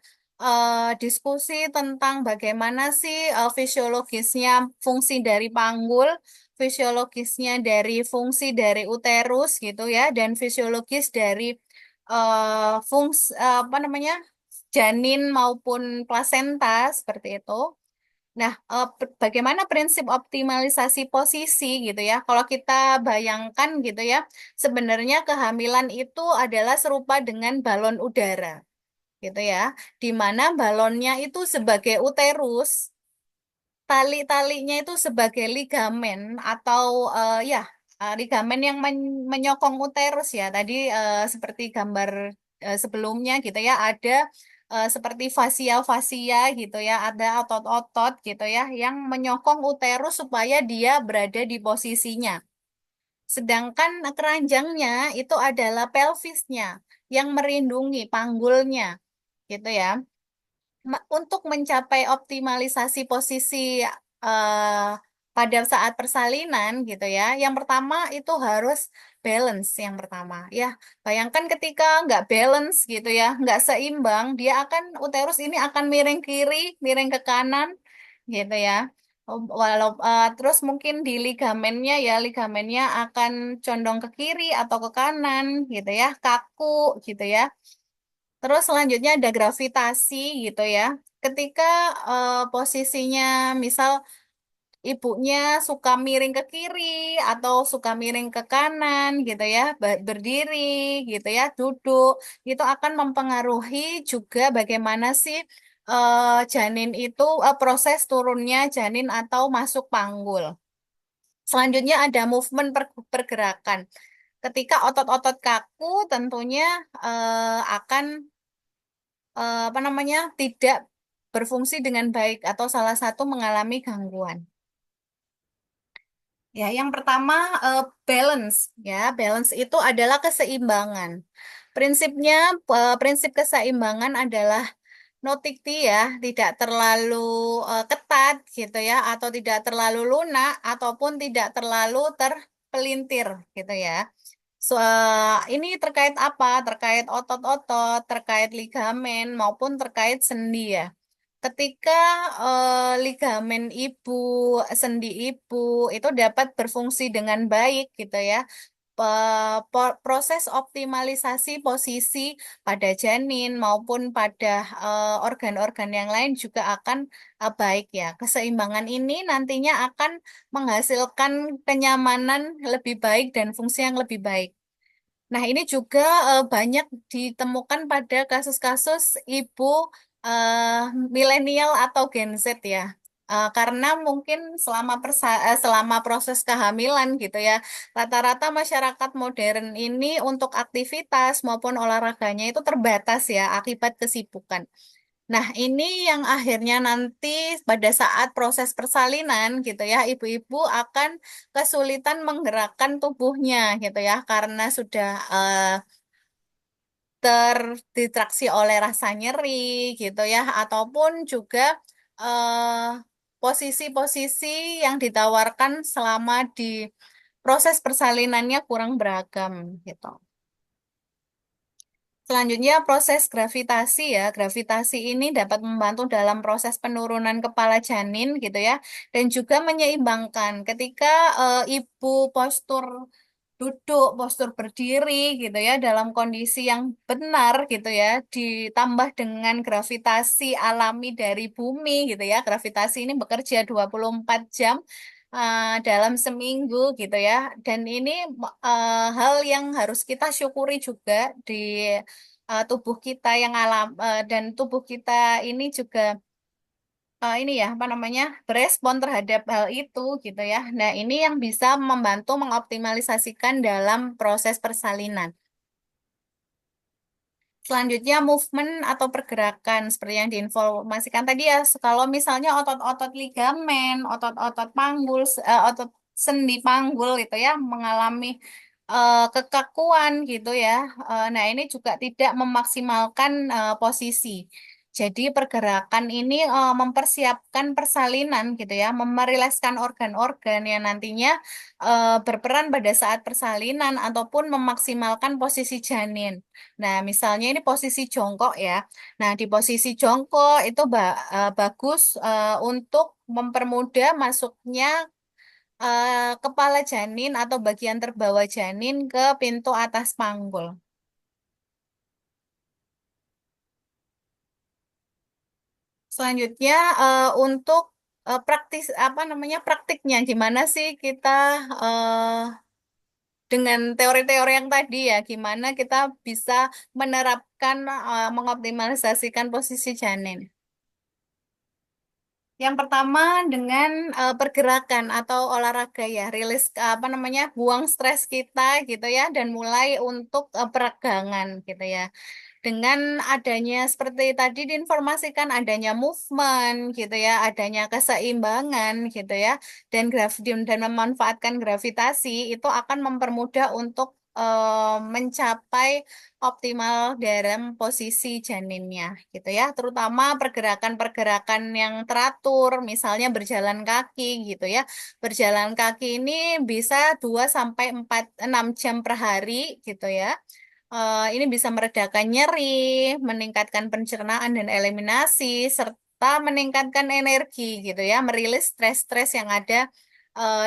diskusi tentang bagaimana sih fisiologisnya fungsi dari panggul, fisiologisnya dari fungsi dari uterus gitu ya, dan fisiologis dari fungsi apa namanya janin maupun plasenta seperti itu. Nah, bagaimana prinsip optimalisasi posisi gitu ya? Kalau kita bayangkan gitu ya, sebenarnya kehamilan itu adalah serupa dengan balon udara gitu ya, di mana balonnya itu sebagai uterus, tali-talinya itu sebagai ligamen atau ya ligamen yang menyokong uterus ya. Tadi seperti gambar sebelumnya gitu ya, ada seperti fasia-fasia gitu ya, ada otot-otot gitu ya yang menyokong uterus supaya dia berada di posisinya. Sedangkan keranjangnya itu adalah pelvisnya yang merindungi panggulnya gitu ya. Untuk mencapai optimalisasi posisi eh, pada saat persalinan gitu ya, yang pertama itu harus balance yang pertama. Ya, bayangkan ketika nggak balance gitu ya, nggak seimbang, dia akan uterus ini akan miring kiri, miring ke kanan gitu ya. Terus mungkin di ligamennya ya, ligamennya akan condong ke kiri atau ke kanan gitu ya, kaku gitu ya. Terus selanjutnya ada gravitasi gitu ya. Ketika posisinya misal ibunya suka miring ke kiri atau suka miring ke kanan gitu ya, berdiri gitu ya, duduk, itu akan mempengaruhi juga bagaimana sih janin itu proses turunnya janin atau masuk panggul. Selanjutnya ada movement pergerakan. Ketika otot-otot kaku tentunya akan apa namanya tidak berfungsi dengan baik atau salah satu mengalami gangguan. Ya, yang pertama balance ya. Balance itu adalah keseimbangan. Prinsipnya prinsip keseimbangan adalah no tikti ya, tidak terlalu ketat gitu ya atau tidak terlalu lunak ataupun tidak terlalu terpelintir gitu ya. So, ini terkait apa? Terkait otot-otot, terkait ligamen maupun terkait sendi ya. Ketika ligamen ibu, sendi ibu itu dapat berfungsi dengan baik gitu ya. Proses optimalisasi posisi pada janin maupun pada organ-organ yang lain juga akan baik ya. Keseimbangan ini nantinya akan menghasilkan kenyamanan lebih baik dan fungsi yang lebih baik. Nah, ini juga banyak ditemukan pada kasus-kasus ibu eh, milenial atau Gen Z ya. Karena mungkin selama proses kehamilan gitu ya, rata-rata masyarakat modern ini untuk aktivitas maupun olahraganya itu terbatas ya akibat kesibukan. Nah, ini yang akhirnya nanti pada saat proses persalinan gitu ya, ibu-ibu akan kesulitan menggerakkan tubuhnya gitu ya, karena sudah terdistraksi oleh rasa nyeri gitu ya, ataupun juga eh, posisi-posisi yang ditawarkan selama di proses persalinannya kurang beragam gitu. Selanjutnya proses gravitasi ya. Gravitasi ini dapat membantu dalam proses penurunan kepala janin gitu ya dan juga menyeimbangkan ketika ibu postur duduk, postur berdiri gitu ya dalam kondisi yang benar gitu ya ditambah dengan gravitasi alami dari bumi gitu ya. Gravitasi ini bekerja 24 jam dalam seminggu gitu ya. Dan ini hal yang harus kita syukuri juga di tubuh kita yang dan tubuh kita ini juga ini ya apa namanya berespon terhadap hal itu gitu ya. Nah, ini yang bisa membantu mengoptimalisasikan dalam proses persalinan. Selanjutnya movement atau pergerakan seperti yang diinformasikan tadi ya. Kalau misalnya otot-otot ligamen, otot-otot panggul, otot sendi panggul itu ya mengalami kekakuan gitu ya. Nah, ini juga tidak memaksimalkan posisi. Jadi pergerakan ini mempersiapkan persalinan gitu ya, memerilaskan organ-organ yang nantinya berperan pada saat persalinan ataupun memaksimalkan posisi janin. Nah, misalnya ini posisi jongkok ya. Nah, di posisi jongkok itu bagus untuk mempermudah masuknya kepala janin atau bagian terbawah janin ke pintu atas panggul. Selanjutnya untuk praktis apa namanya praktiknya gimana sih kita dengan teori-teori yang tadi ya, gimana kita bisa menerapkan mengoptimalisasikan posisi janin. Yang pertama dengan pergerakan atau olahraga ya, rilis apa namanya, buang stres kita gitu ya, dan mulai untuk peregangan gitu ya. Dengan adanya seperti tadi diinformasikan adanya movement gitu ya, adanya keseimbangan gitu ya, dan memanfaatkan gravitasi itu akan mempermudah untuk mencapai optimal dalam posisi janinnya gitu ya, terutama pergerakan-pergerakan yang teratur, misalnya berjalan kaki gitu ya. Berjalan kaki ini bisa 2 sampai 6 jam per hari gitu ya. Ini bisa meredakan nyeri, meningkatkan pencernaan dan eliminasi, serta meningkatkan energi gitu ya, merilis stres-stres yang ada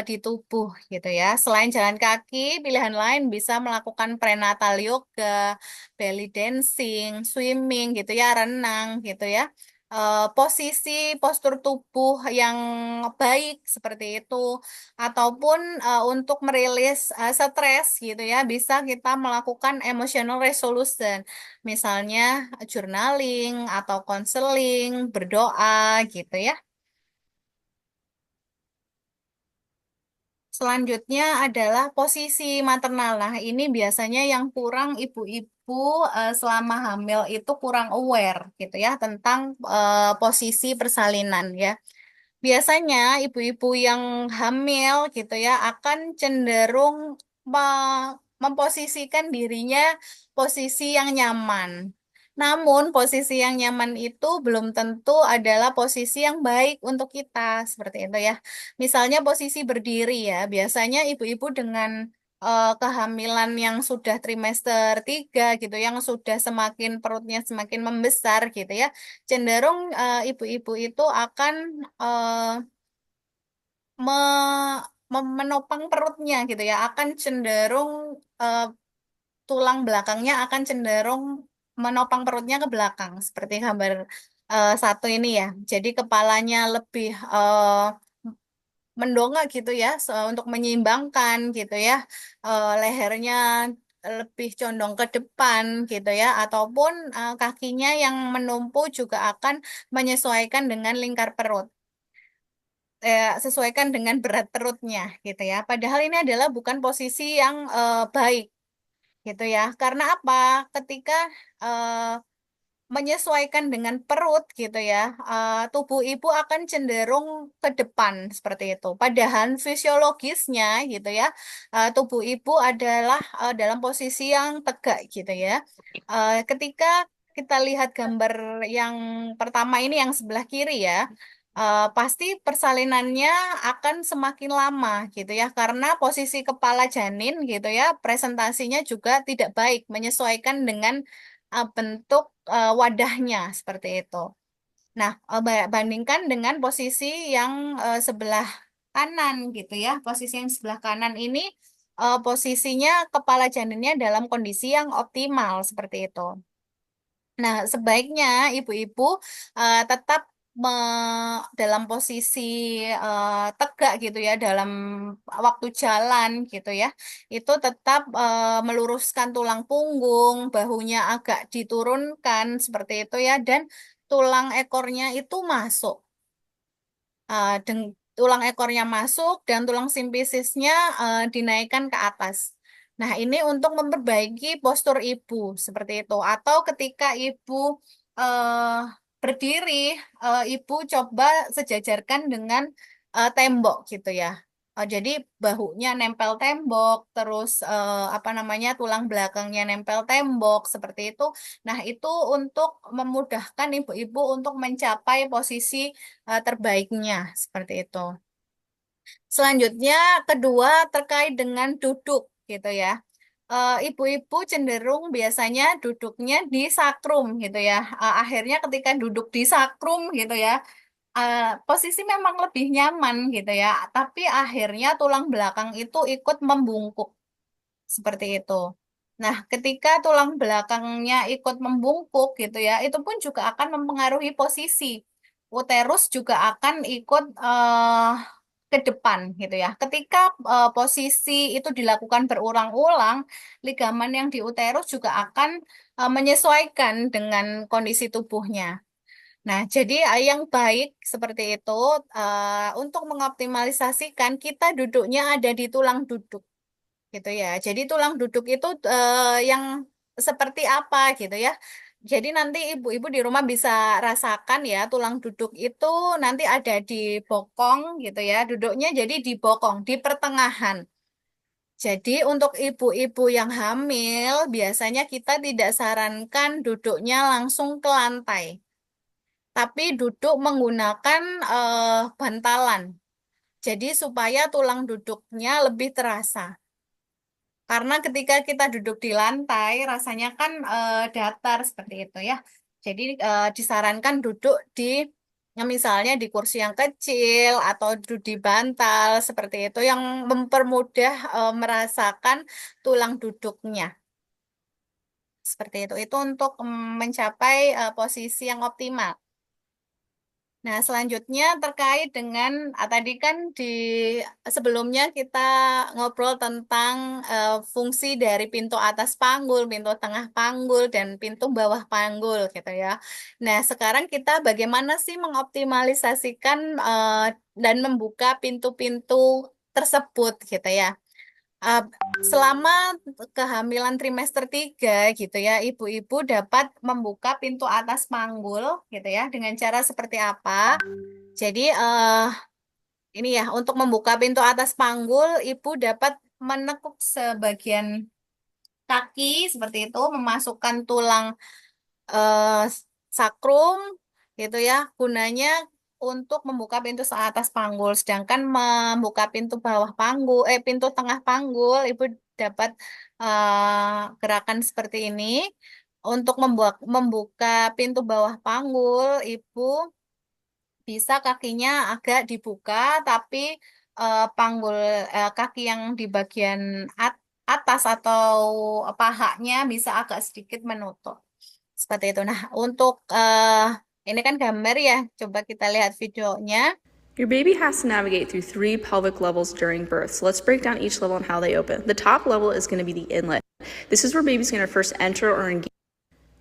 di tubuh gitu ya. Selain jalan kaki, pilihan lain bisa melakukan prenatal yoga, belly dancing, swimming gitu ya, renang gitu ya. Posisi postur tubuh yang baik seperti itu, ataupun untuk merilis stres gitu ya, bisa kita melakukan emotional resolution, misalnya journaling atau konseling, berdoa gitu ya. Selanjutnya adalah posisi maternal. Nah, ini biasanya yang kurang ibu-ibu selama hamil itu kurang aware gitu ya tentang posisi persalinan ya. Biasanya ibu-ibu yang hamil gitu ya akan cenderung memposisikan dirinya posisi yang nyaman. Namun posisi yang nyaman itu belum tentu adalah posisi yang baik untuk kita, seperti itu ya. Misalnya posisi berdiri ya, biasanya ibu-ibu dengan kehamilan yang sudah trimester 3 gitu, yang sudah semakin perutnya semakin membesar gitu ya, cenderung ibu-ibu itu akan me- menopang perutnya gitu ya, akan cenderung eh, tulang belakangnya akan cenderung menopang perutnya ke belakang seperti gambar satu ini ya. Jadi kepalanya lebih mendongak gitu ya, untuk menyeimbangkan gitu ya. Lehernya lebih condong ke depan gitu ya, ataupun kakinya yang menumpu juga akan menyesuaikan dengan lingkar perut. Sesuaikan dengan berat perutnya gitu ya. Padahal ini adalah bukan posisi yang baik gitu ya. Karena apa? Ketika eh, menyesuaikan dengan perut gitu ya, tubuh ibu akan cenderung ke depan seperti itu. Padahal fisiologisnya gitu ya, tubuh ibu adalah dalam posisi yang tegak gitu ya. Ketika kita lihat gambar yang pertama ini yang sebelah kiri ya, pasti persalinannya akan semakin lama gitu ya, karena posisi kepala janin gitu ya, presentasinya juga tidak baik menyesuaikan dengan bentuk wadahnya seperti itu. Nah, bandingkan dengan posisi yang sebelah kanan gitu ya. Posisi yang sebelah kanan ini posisinya kepala janinnya dalam kondisi yang optimal seperti itu. Nah, sebaiknya ibu-ibu tetap dalam posisi tegak gitu ya, dalam waktu jalan gitu ya. Itu tetap meluruskan tulang punggung, bahunya agak diturunkan seperti itu ya, dan tulang ekornya itu masuk. Tulang ekornya masuk dan tulang simpisisnya dinaikkan ke atas. Nah, ini untuk memperbaiki postur ibu seperti itu. Atau ketika ibu eh, berdiri, ibu coba sejajarkan dengan tembok gitu ya. Jadi bahunya nempel tembok, terus apa namanya, tulang belakangnya nempel tembok seperti itu. Nah, itu untuk memudahkan ibu-ibu untuk mencapai posisi terbaiknya seperti itu. Selanjutnya, kedua terkait dengan duduk gitu ya. Ibu-ibu cenderung biasanya duduknya di sakrum gitu ya. Akhirnya ketika duduk di sakrum gitu ya, posisi memang lebih nyaman gitu ya. Tapi akhirnya tulang belakang itu ikut membungkuk seperti itu. Nah, ketika tulang belakangnya ikut membungkuk gitu ya, itu pun juga akan mempengaruhi posisi. Uterus juga akan ikut ke depan gitu ya. Ketika posisi itu dilakukan berulang-ulang, ligamen yang di uterus juga akan menyesuaikan dengan kondisi tubuhnya. Nah, jadi yang baik seperti itu, untuk mengoptimalisasikan kita duduknya ada di tulang duduk gitu ya. Jadi tulang duduk itu yang seperti apa gitu ya. Jadi nanti ibu-ibu di rumah bisa rasakan ya, tulang duduk itu nanti ada di bokong gitu ya. Duduknya jadi di bokong, di pertengahan. Jadi untuk ibu-ibu yang hamil biasanya kita tidak sarankan duduknya langsung ke lantai, tapi duduk menggunakan bantalan. Jadi supaya tulang duduknya lebih terasa. Karena ketika kita duduk di lantai, rasanya kan datar seperti itu ya. Jadi disarankan duduk di misalnya di kursi yang kecil atau di bantal seperti itu yang mempermudah merasakan tulang duduknya. Seperti itu. Itu untuk mencapai posisi yang optimal. Nah, selanjutnya terkait dengan tadi kan di sebelumnya kita ngobrol tentang fungsi dari pintu atas panggul, pintu tengah panggul, dan pintu bawah panggul gitu ya. Nah, sekarang kita bagaimana sih mengoptimalisasikan dan membuka pintu-pintu tersebut gitu ya. Uh, Selama kehamilan trimester 3 gitu ya, ibu-ibu dapat membuka pintu atas panggul gitu ya dengan cara seperti apa? Jadi ini ya untuk membuka pintu atas panggul, ibu dapat menekuk sebagian kaki seperti itu, memasukkan tulang eh, sakrum gitu ya, gunanya untuk membuka pintu atas panggul. Sedangkan membuka pintu bawah panggul, pintu tengah panggul, ibu dapat gerakan seperti ini. Untuk membuka pintu bawah panggul, ibu bisa kakinya agak dibuka, tapi panggul kaki yang di bagian atas atau pahanya bisa agak sedikit menutup. Seperti itu. Nah, untuk ini kan gambar ya. Coba kita lihat videonya. Your baby has to navigate through 3 pelvic levels during birth. So let's break down each level and how they open. The top level is going to be the inlet. This is where baby's going to first enter or engage.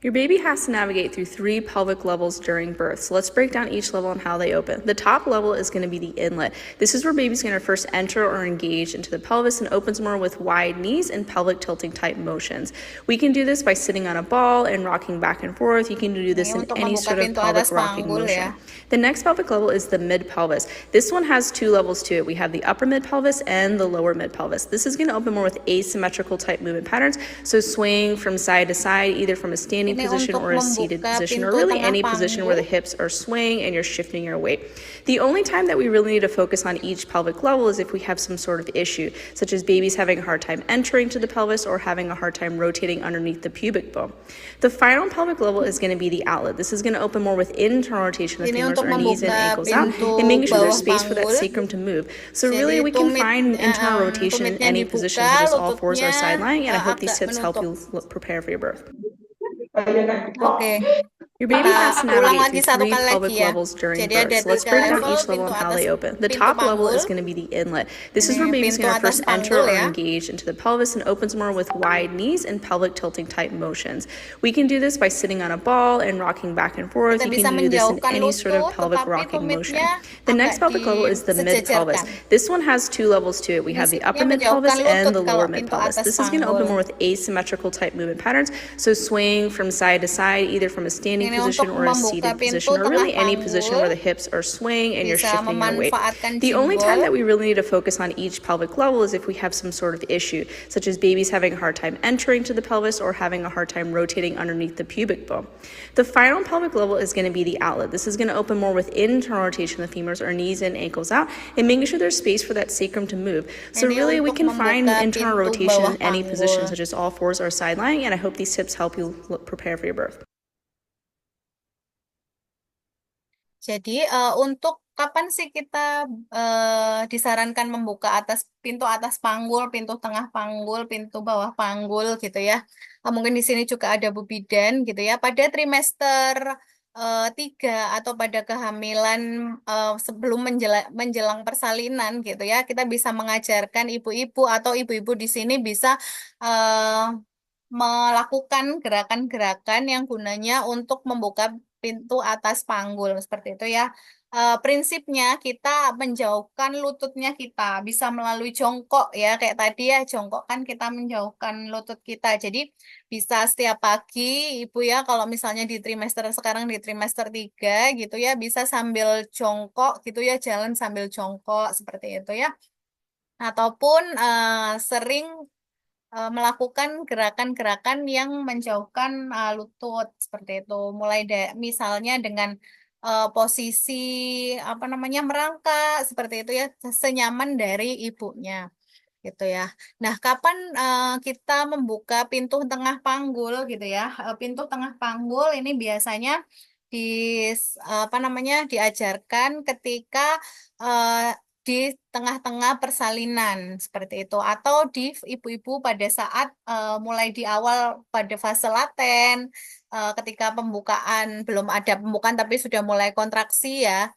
Your baby has to navigate through 3 pelvic levels during birth. So let's break down each level and how they open. The top level is going to be the inlet. This is where baby's going to first enter or engage into the pelvis and opens more with wide knees and pelvic tilting type motions. We can do this by sitting on a ball and rocking back and forth. You can do this in any sort of pelvic rocking motion. The next pelvic level is the mid pelvis. This one has 2 levels to it. We have the upper mid pelvis and the lower mid pelvis. This is going to open more with asymmetrical type movement patterns. So swaying from side to side, either from a standing position or a seated position, or really any position where the hips are swaying and you're shifting your weight. The only time that we really need to focus on each pelvic level is if we have some sort of issue, such as babies having a hard time entering to the pelvis or having a hard time rotating underneath the pubic bone. The final pelvic level is going to be the outlet. This is going to open more with internal rotation of the femurs or knees and ankles out, and making sure there's space for that sacrum to move. So really we can find internal rotation in any position, such as all fours or side lying, and I hope these tips help you prepare for your birth. Oke. Your baby has to Ulang navigate lagi through 3 satu kali pelvic lagi ya. levels during Jadi birth. ada So let's 3 break down level each level and pintu how atas they open. The pintu top level panggul. is going to be the inlet. This is Ini where baby's pintu going to atas first enter panggul or ya. engage into the pelvis and opens more with wide knees and pelvic tilting type motions. We can do this by sitting on a ball and rocking back and forth. Kita You bisa can do this in menjauhkan any sort of lutut, pelvic tetapi rocking motion. tumitnya The agak next pelvic level is the mid pelvis. disejajarkan. This one has 2 levels to it. We have the upper mid pelvis menjauhkan and the lutut lower kalau mid pintu pelvis. atas This is going to open panggul. more with asymmetrical type movement patterns. So swaying from side to side, either from a standing Ini position untuk or a membuka seated pintu position, or really tengah any position where the panggul, hips are swaying and you're bisa shifting your weight. memanfaatkan The only time jempol. that we really need to focus on each pelvic level is if we have some sort of issue, such as babies having a hard time entering to the pelvis or having a hard time rotating underneath the pubic bone. The final pelvic level is going to be the outlet. This is going to open more with internal rotation of the femurs or knees and ankles out, and making sure there's space for that sacrum to move. So Ini really we untuk can find membuka internal pintu rotation bawah in any position, panggul. such as all fours or side lying, and I hope these tips help you prepare for your birth. Jadi untuk kapan sih kita disarankan membuka pintu atas panggul, pintu tengah panggul, pintu bawah panggul gitu ya. Mungkin di sini juga ada Bu Bidan gitu ya. Pada trimester 3 atau pada kehamilan sebelum menjelang persalinan gitu ya. Kita bisa mengajarkan ibu-ibu atau ibu-ibu di sini bisa eh, melakukan gerakan-gerakan yang gunanya untuk membuka pintu atas panggul seperti itu ya. Prinsipnya kita menjauhkan lututnya kita bisa melalui jongkok ya kayak tadi ya jongkok kan kita menjauhkan lutut kita. Jadi bisa setiap pagi ibu ya kalau misalnya di trimester sekarang di trimester 3 gitu ya bisa sambil jongkok gitu ya jalan sambil jongkok seperti itu ya. Ataupun sering melakukan gerakan-gerakan yang menjauhkan lutut seperti itu. Mulai misalnya dengan posisi apa namanya merangkak seperti itu ya, senyaman dari ibunya gitu ya. Nah, kapan kita membuka pintu tengah panggul gitu ya? Pintu tengah panggul ini biasanya di apa namanya diajarkan ketika eh, di tengah-tengah persalinan seperti itu atau di ibu-ibu pada saat mulai di awal pada fase laten ketika pembukaan belum ada pembukaan tapi sudah mulai kontraksi ya.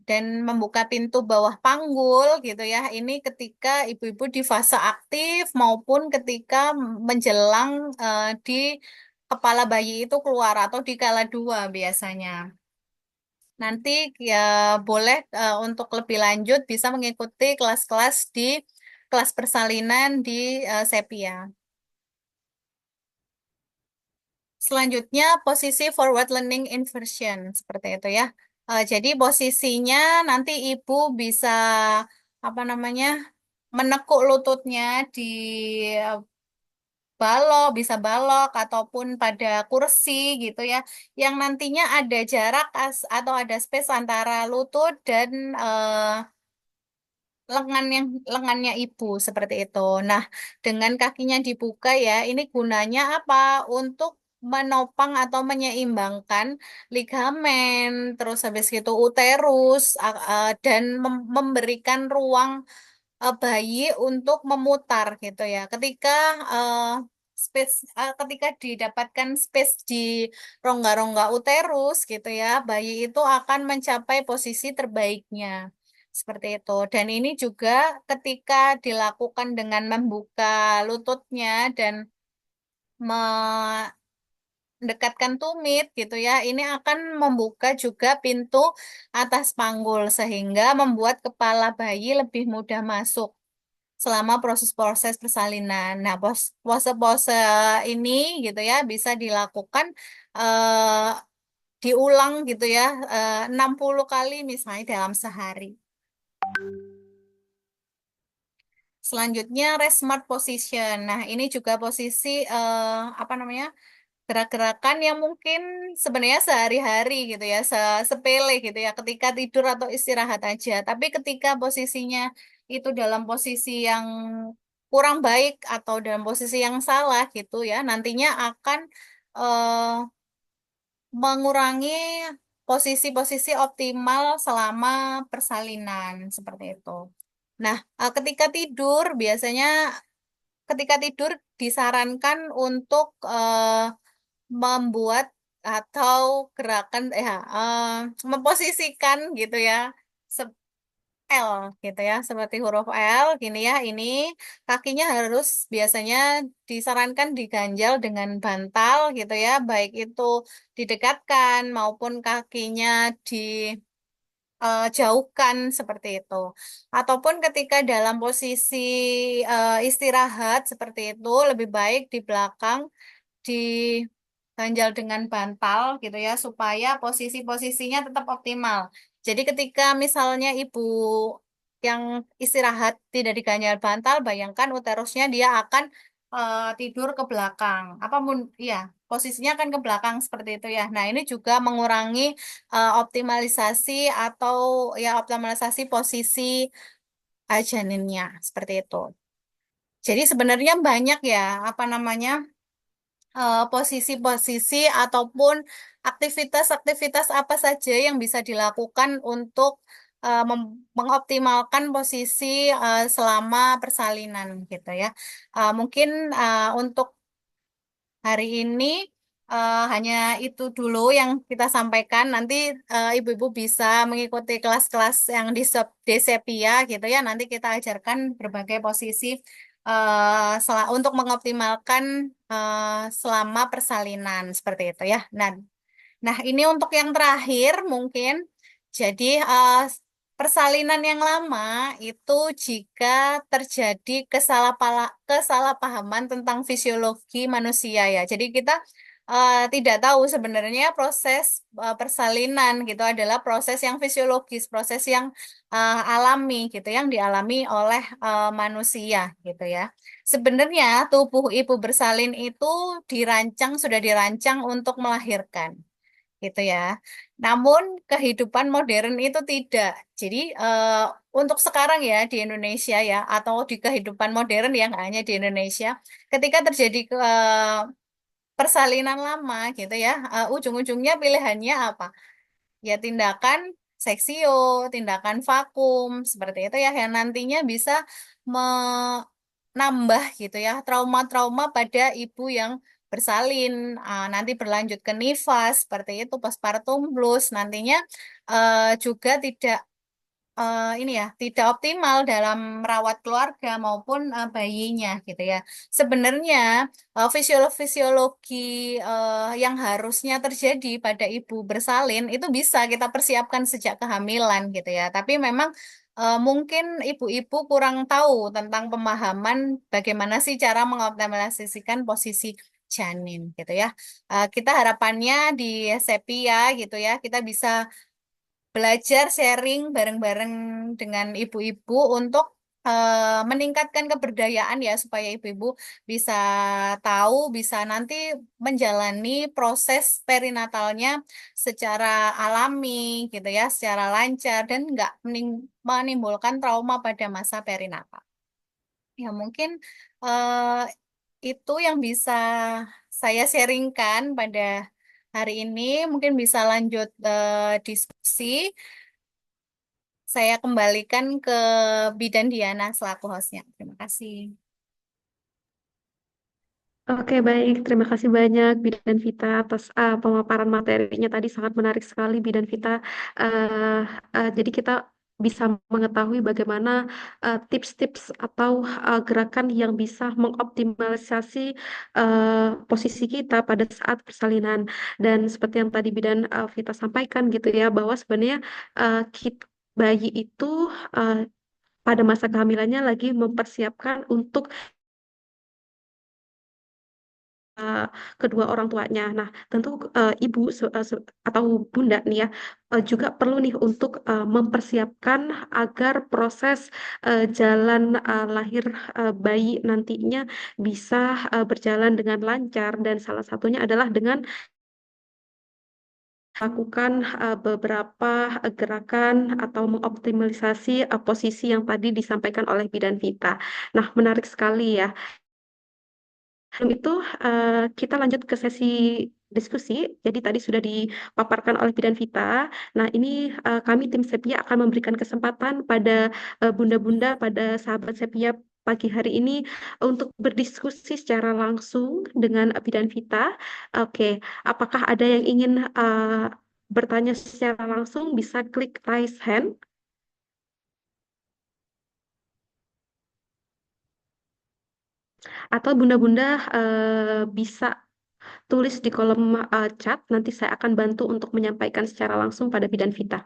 Dan membuka pintu bawah panggul gitu ya. Ini ketika ibu-ibu di fase aktif maupun ketika menjelang di kepala bayi itu keluar atau di kala dua biasanya. Nanti ya boleh untuk lebih lanjut bisa mengikuti kelas-kelas di kelas persalinan di Sepia. Selanjutnya posisi forward leaning inversion seperti itu ya. Jadi posisinya nanti ibu bisa apa namanya menekuk lututnya di eh, balok, bisa balok ataupun pada kursi gitu ya. Yang nantinya ada jarak atau ada space antara lutut dan lengannya ibu seperti itu. Nah, dengan kakinya dibuka ya, ini gunanya apa? Untuk menopang atau menyeimbangkan ligamen, terus habis itu uterus dan memberikan ruang bayi untuk memutar gitu ya. Ketika didapatkan space di rongga-rongga uterus gitu ya, bayi itu akan mencapai posisi terbaiknya. Seperti itu. Dan ini juga ketika dilakukan dengan membuka lututnya dan mendekatkan tumit gitu ya, ini akan membuka juga pintu atas panggul sehingga membuat kepala bayi lebih mudah masuk selama proses-proses persalinan. Nah, pose-pose ini gitu ya bisa dilakukan eh, diulang gitu ya 60 kali misalnya dalam sehari. Selanjutnya rest smart position. Nah, ini juga posisi apa namanya? Gerak-gerakan yang mungkin sebenarnya sehari-hari gitu ya, sepele gitu ya, ketika tidur atau istirahat aja. Tapi ketika posisinya itu dalam posisi yang kurang baik atau dalam posisi yang salah gitu ya, nantinya akan eh, mengurangi posisi-posisi optimal selama persalinan seperti itu. Nah, ketika tidur disarankan untuk membuat atau gerakan memposisikan gitu ya se- L gitu ya seperti huruf L gini ya ini kakinya harus biasanya disarankan diganjal dengan bantal gitu ya baik itu didekatkan maupun kakinya jauhkan seperti itu. Ataupun ketika dalam posisi istirahat seperti itu, lebih baik di belakang diganjal dengan bantal gitu ya, supaya posisi-posisinya tetap optimal. Jadi ketika misalnya ibu yang istirahat tidak diganjal bantal, bayangkan uterusnya dia akan tidur ke belakang. Iya, posisinya akan ke belakang seperti itu ya. Nah, ini juga mengurangi optimalisasi atau ya optimalisasi posisi janinnya seperti itu. Jadi sebenarnya banyak ya apa namanya posisi-posisi ataupun aktivitas-aktivitas apa saja yang bisa dilakukan untuk mengoptimalkan posisi selama persalinan gitu ya. Mungkin untuk hari ini hanya itu dulu yang kita sampaikan. Nanti ibu-ibu bisa mengikuti kelas-kelas yang di Sepia gitu ya. Nanti kita ajarkan berbagai posisi untuk mengoptimalkan selama persalinan seperti itu ya. Nah, ini untuk yang terakhir mungkin. Jadi persalinan yang lama itu jika terjadi kesalahpahaman tentang fisiologi manusia ya. Jadi kita tidak tahu sebenarnya proses persalinan gitu adalah proses yang fisiologis, proses yang alami gitu, yang dialami oleh manusia gitu ya. Sebenarnya tubuh ibu bersalin itu sudah dirancang untuk melahirkan gitu ya. Namun kehidupan modern itu tidak. Jadi untuk sekarang ya di Indonesia ya atau di kehidupan modern yang hanya di Indonesia, ketika terjadi persalinan lama gitu ya, ujung-ujungnya pilihannya apa? Ya tindakan seksio, tindakan vakum, seperti itu ya, yang nantinya bisa menambah gitu ya trauma-trauma pada ibu yang bersalin. Nanti berlanjut ke nifas, seperti itu, postpartum blues, nantinya juga tidak ini ya, tidak optimal dalam merawat keluarga maupun bayinya gitu ya. Sebenarnya fisiologi yang harusnya terjadi pada ibu bersalin itu bisa kita persiapkan sejak kehamilan gitu ya. Tapi memang mungkin ibu-ibu kurang tahu tentang pemahaman bagaimana sih cara mengoptimalisasikan posisi janin gitu ya. Kita harapannya di Sepia gitu ya, kita bisa belajar sharing bareng-bareng dengan ibu-ibu untuk meningkatkan keberdayaan ya, supaya ibu-ibu bisa tahu, bisa nanti menjalani proses perinatalnya secara alami gitu ya, secara lancar dan nggak menimbulkan trauma pada masa perinatal. Ya mungkin eh, itu yang bisa saya sharingkan pada hari ini. Mungkin bisa lanjut diskusi. Saya kembalikan ke Bidan Diana selaku hostnya. Terima kasih. Oke, baik. Terima kasih banyak Bidan Vita atas pemaparan materinya tadi sangat menarik sekali Bidan Vita. Eh, jadi kita bisa mengetahui bagaimana tips-tips atau gerakan yang bisa mengoptimalisasi posisi kita pada saat persalinan. Dan seperti yang tadi Bidan Vita sampaikan gitu ya, bahwa sebenarnya bayi itu eh, pada masa kehamilannya lagi mempersiapkan untuk eh, kedua orang tuanya. Nah, tentu ibu atau bunda nih ya juga perlu nih untuk mempersiapkan agar proses jalan lahir bayi nantinya bisa berjalan dengan lancar dan salah satunya adalah dengan lakukan beberapa gerakan atau mengoptimalisasi posisi yang tadi disampaikan oleh Bidan Vita. Nah, menarik sekali ya. Sebelum itu, kita lanjut ke sesi diskusi. Jadi tadi sudah dipaparkan oleh Bidan Vita. Nah, ini kami tim Sepia akan memberikan kesempatan pada bunda-bunda, pada sahabat Sepia pagi hari ini untuk berdiskusi secara langsung dengan Bidan Vita. Oke, apakah ada yang ingin bertanya secara langsung? Bisa klik raise hand. Atau bunda-bunda bisa tulis di kolom chat, nanti saya akan bantu untuk menyampaikan secara langsung pada Bidan Vita.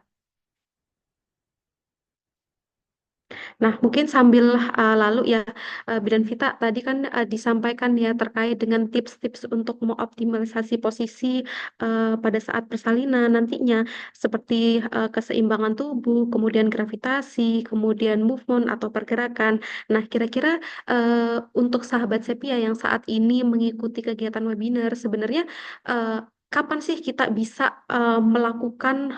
Nah, mungkin sambil lalu ya, Bidan Vita tadi kan disampaikan ya terkait dengan tips-tips untuk mengoptimalisasi posisi pada saat persalinan nantinya, seperti keseimbangan tubuh, kemudian gravitasi, kemudian movement atau pergerakan. Nah, kira-kira untuk sahabat Sepia yang saat ini mengikuti kegiatan webinar, sebenarnya eh, kapan sih kita bisa melakukan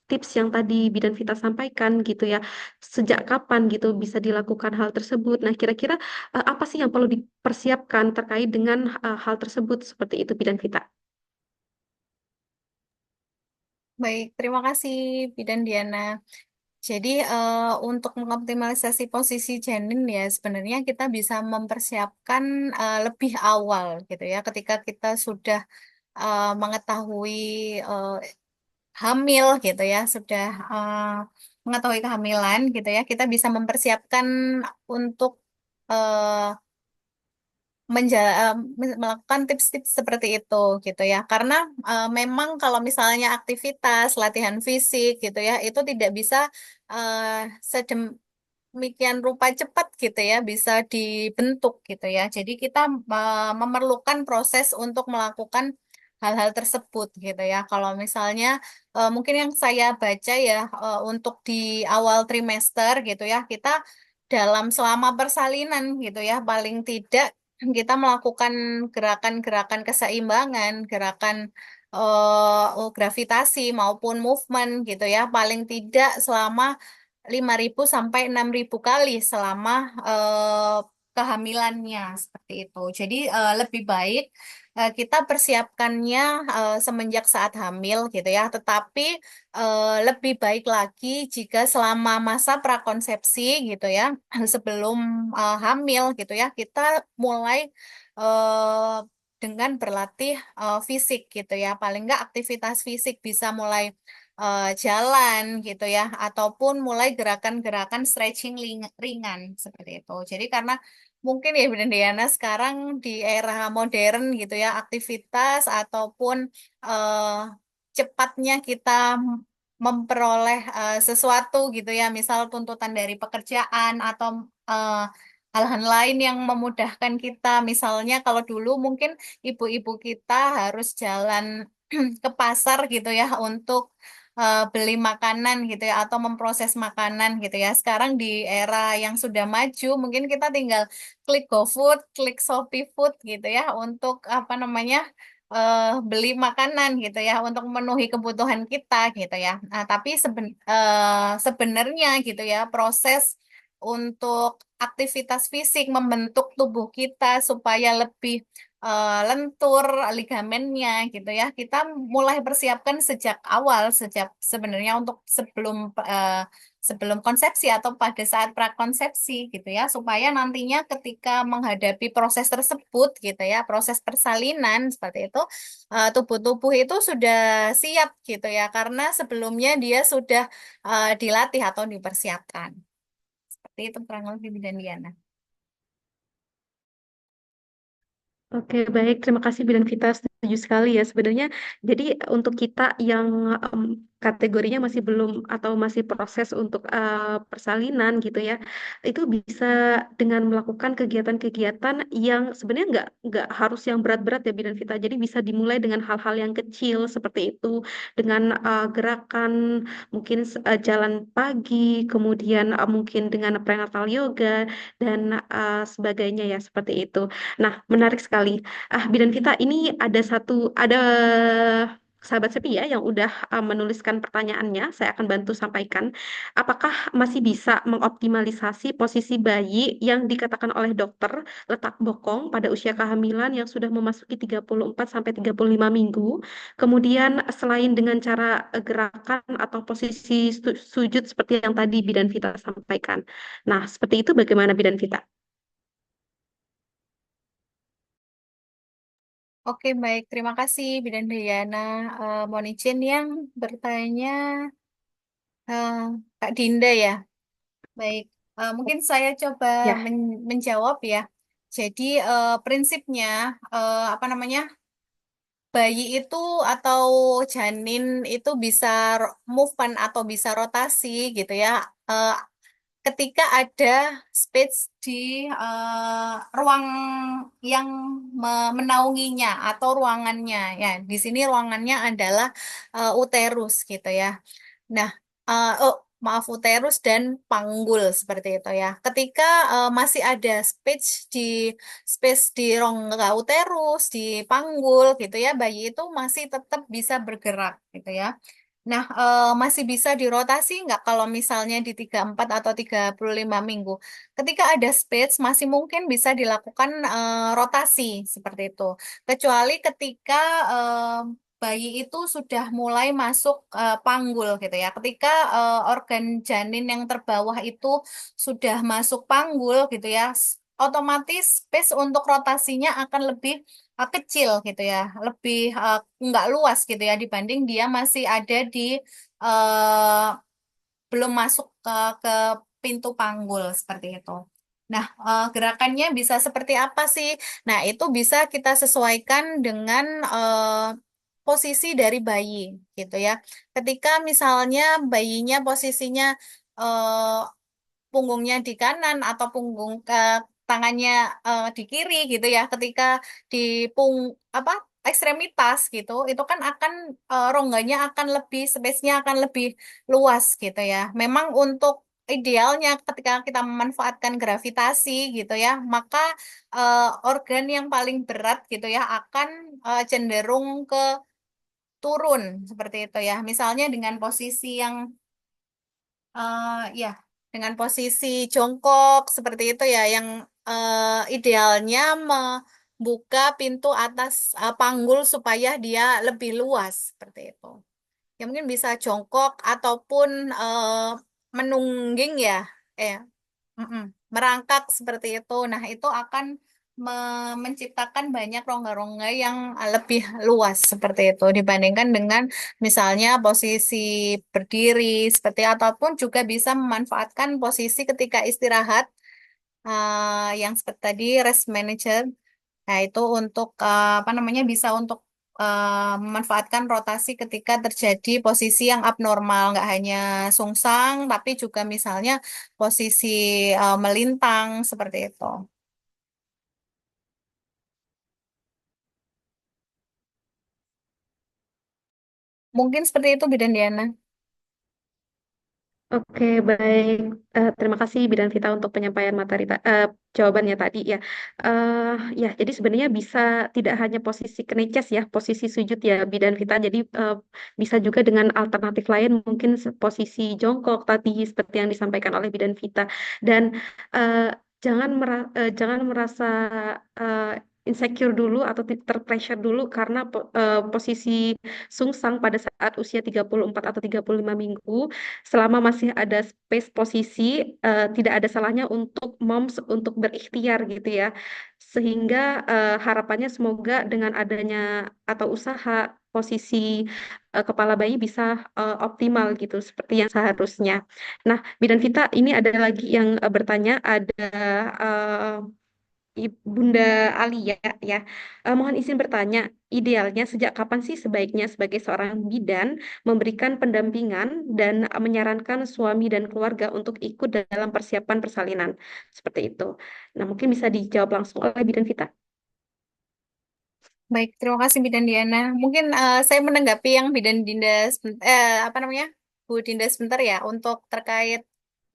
tips yang tadi Bidan Vita sampaikan gitu ya, sejak kapan gitu bisa dilakukan hal tersebut. Nah, kira-kira apa sih yang perlu dipersiapkan terkait dengan hal tersebut seperti itu Bidan Vita? Baik, terima kasih Bidan Diana. Jadi untuk mengoptimalisasi posisi janin ya sebenarnya kita bisa mempersiapkan lebih awal gitu ya, ketika kita sudah mengetahui eh, hamil gitu ya, sudah mengetahui kehamilan gitu ya, kita bisa mempersiapkan untuk eh, melakukan tips-tips seperti itu gitu ya. Karena memang kalau misalnya aktivitas latihan fisik gitu ya, itu tidak bisa sedemikian rupa cepat gitu ya, bisa dibentuk gitu ya. Jadi kita memerlukan proses untuk melakukan hal-hal tersebut gitu ya. Kalau misalnya mungkin yang saya baca ya, untuk di awal trimester gitu ya, kita dalam selama persalinan gitu ya, paling tidak kita melakukan gerakan-gerakan keseimbangan, gerakan gravitasi maupun movement gitu ya, paling tidak selama 5.000 sampai 6.000 kali selama kehamilannya seperti itu. Jadi lebih baik kita persiapkannya semenjak saat hamil gitu ya. Tetapi lebih baik lagi jika selama masa prakonsepsi gitu ya, sebelum hamil gitu ya, kita mulai eh, dengan berlatih fisik gitu ya. Paling nggak aktivitas fisik bisa mulai jalan gitu ya, ataupun mulai gerakan-gerakan stretching ringan seperti itu. Jadi karena mungkin ya Bunda Diana sekarang di era modern gitu ya, aktivitas ataupun eh, cepatnya kita memperoleh sesuatu gitu ya, misal tuntutan dari pekerjaan atau eh, hal-hal lain yang memudahkan kita. Misalnya kalau dulu mungkin ibu-ibu kita harus jalan ke pasar gitu ya untuk beli makanan gitu ya atau memproses makanan gitu ya. Sekarang di era yang sudah maju, mungkin kita tinggal klik GoFood, klik Shopee Food gitu ya untuk apa namanya beli makanan gitu ya untuk memenuhi kebutuhan kita gitu ya. Nah, tapi sebenarnya gitu ya proses untuk aktivitas fisik membentuk tubuh kita supaya lebih lentur ligamennya gitu ya. Kita mulai persiapkan sejak awal, sejak sebenarnya untuk sebelum konsepsi atau pada saat prakonsepsi gitu ya, supaya nantinya ketika menghadapi proses tersebut gitu ya, proses persalinan seperti itu, tubuh-tubuh itu sudah siap gitu ya, karena sebelumnya dia sudah dilatih atau dipersiapkan. Seperti itu kurang lebih dan Diana. Oke, baik. Terima kasih Bidan Vita. Setuju sekali ya. Sebenarnya, jadi untuk kita yang kategorinya masih belum atau masih proses untuk persalinan gitu ya, itu bisa dengan melakukan kegiatan-kegiatan yang sebenarnya nggak harus yang berat-berat ya Bidan Vita. Jadi bisa dimulai dengan hal-hal yang kecil seperti itu, dengan gerakan mungkin jalan pagi, kemudian mungkin dengan prenatal yoga dan sebagainya ya seperti itu. Nah, menarik sekali. Bidan Vita, ini ada sahabat sepi ya yang udah menuliskan pertanyaannya. Saya akan bantu sampaikan. Apakah masih bisa mengoptimalisasi posisi bayi yang dikatakan oleh dokter letak bokong pada usia kehamilan yang sudah memasuki 34 sampai 35 minggu? Kemudian selain dengan cara gerakan atau posisi sujud seperti yang tadi Bidan Vita sampaikan. Nah, seperti itu bagaimana Bidan Vita? Oke, baik. Terima kasih, Bidan Diana. Mohon izin yang bertanya, eh, Kak Dinda ya. Baik, mungkin saya coba Ya. menjawab ya. Jadi, prinsipnya, apa namanya, bayi itu atau janin itu bisa move-an atau bisa rotasi gitu ya. Eh, Ketika ada space di ruang yang menaunginya atau ruangannya ya di sini ruangannya adalah uterus gitu ya. Nah, oh maaf uterus dan panggul seperti itu ya. Ketika masih ada space di rongga uterus, di panggul gitu ya, bayi itu masih tetap bisa bergerak gitu ya. Nah, masih bisa dirotasi nggak kalau misalnya di 34 atau 35 minggu? Ketika ada space, masih mungkin bisa dilakukan rotasi seperti itu. Kecuali ketika bayi itu sudah mulai masuk panggul gitu ya. Ketika organ janin yang terbawah itu sudah masuk panggul gitu ya, otomatis space untuk rotasinya akan lebih kecil gitu ya, lebih nggak luas gitu ya dibanding dia masih ada di eh, belum masuk ke pintu panggul seperti itu. Nah, gerakannya bisa seperti apa sih? Nah, itu bisa kita sesuaikan dengan posisi dari bayi gitu ya. Ketika misalnya bayinya posisinya eh, punggungnya di kanan atau punggung ke tangannya di kiri gitu ya ketika di pung apa ekstremitas gitu itu kan akan rongganya akan lebih space-nya akan lebih luas gitu ya memang untuk idealnya ketika kita memanfaatkan gravitasi gitu ya maka organ yang paling berat gitu ya akan cenderung ke turun seperti itu ya misalnya dengan posisi yang ya, dengan posisi jongkok seperti itu ya, yang idealnya membuka pintu atas panggul supaya dia lebih luas seperti itu. Ya mungkin bisa jongkok ataupun menungging ya, eh mm-mm, merangkak seperti itu. Nah, itu akan menciptakan banyak rongga-rongga yang lebih luas seperti itu dibandingkan dengan misalnya posisi berdiri seperti ataupun juga bisa memanfaatkan posisi ketika istirahat yang seperti tadi rest manager. Nah, itu untuk apa namanya bisa untuk memanfaatkan rotasi ketika terjadi posisi yang abnormal, nggak hanya sungsang, tapi juga misalnya posisi melintang seperti itu. Mungkin seperti itu, Bidan Diana. Oke, baik. Terima kasih Bidan Vita untuk penyampaian jawabannya tadi ya. Eh, ya, jadi sebenarnya bisa tidak hanya posisi keneces ya, posisi sujud ya Bidan Vita. Jadi bisa juga dengan alternatif lain, mungkin posisi jongkok tadi seperti yang disampaikan oleh Bidan Vita. Dan eh, jangan merasa eh, insecure dulu atau terpressure dulu karena posisi sungsang pada saat usia 34 atau 35 minggu selama masih ada space posisi, tidak ada salahnya untuk moms untuk berikhtiar gitu ya. Sehingga harapannya semoga dengan adanya atau usaha posisi kepala bayi bisa optimal gitu seperti yang seharusnya. Nah, Bidan Vita, ini ada lagi yang bertanya, ada eh, Bunda Alia ya. Mohon izin bertanya, idealnya sejak kapan sih sebaiknya sebagai seorang bidan memberikan pendampingan dan menyarankan suami dan keluarga untuk ikut dalam persiapan persalinan seperti itu. Nah, mungkin bisa dijawab langsung oleh Bidan Vita. Baik, terima kasih Bidan Diana. Mungkin saya menanggapi yang Bidan Dinda, apa namanya, Bu Dinda sebentar ya, untuk terkait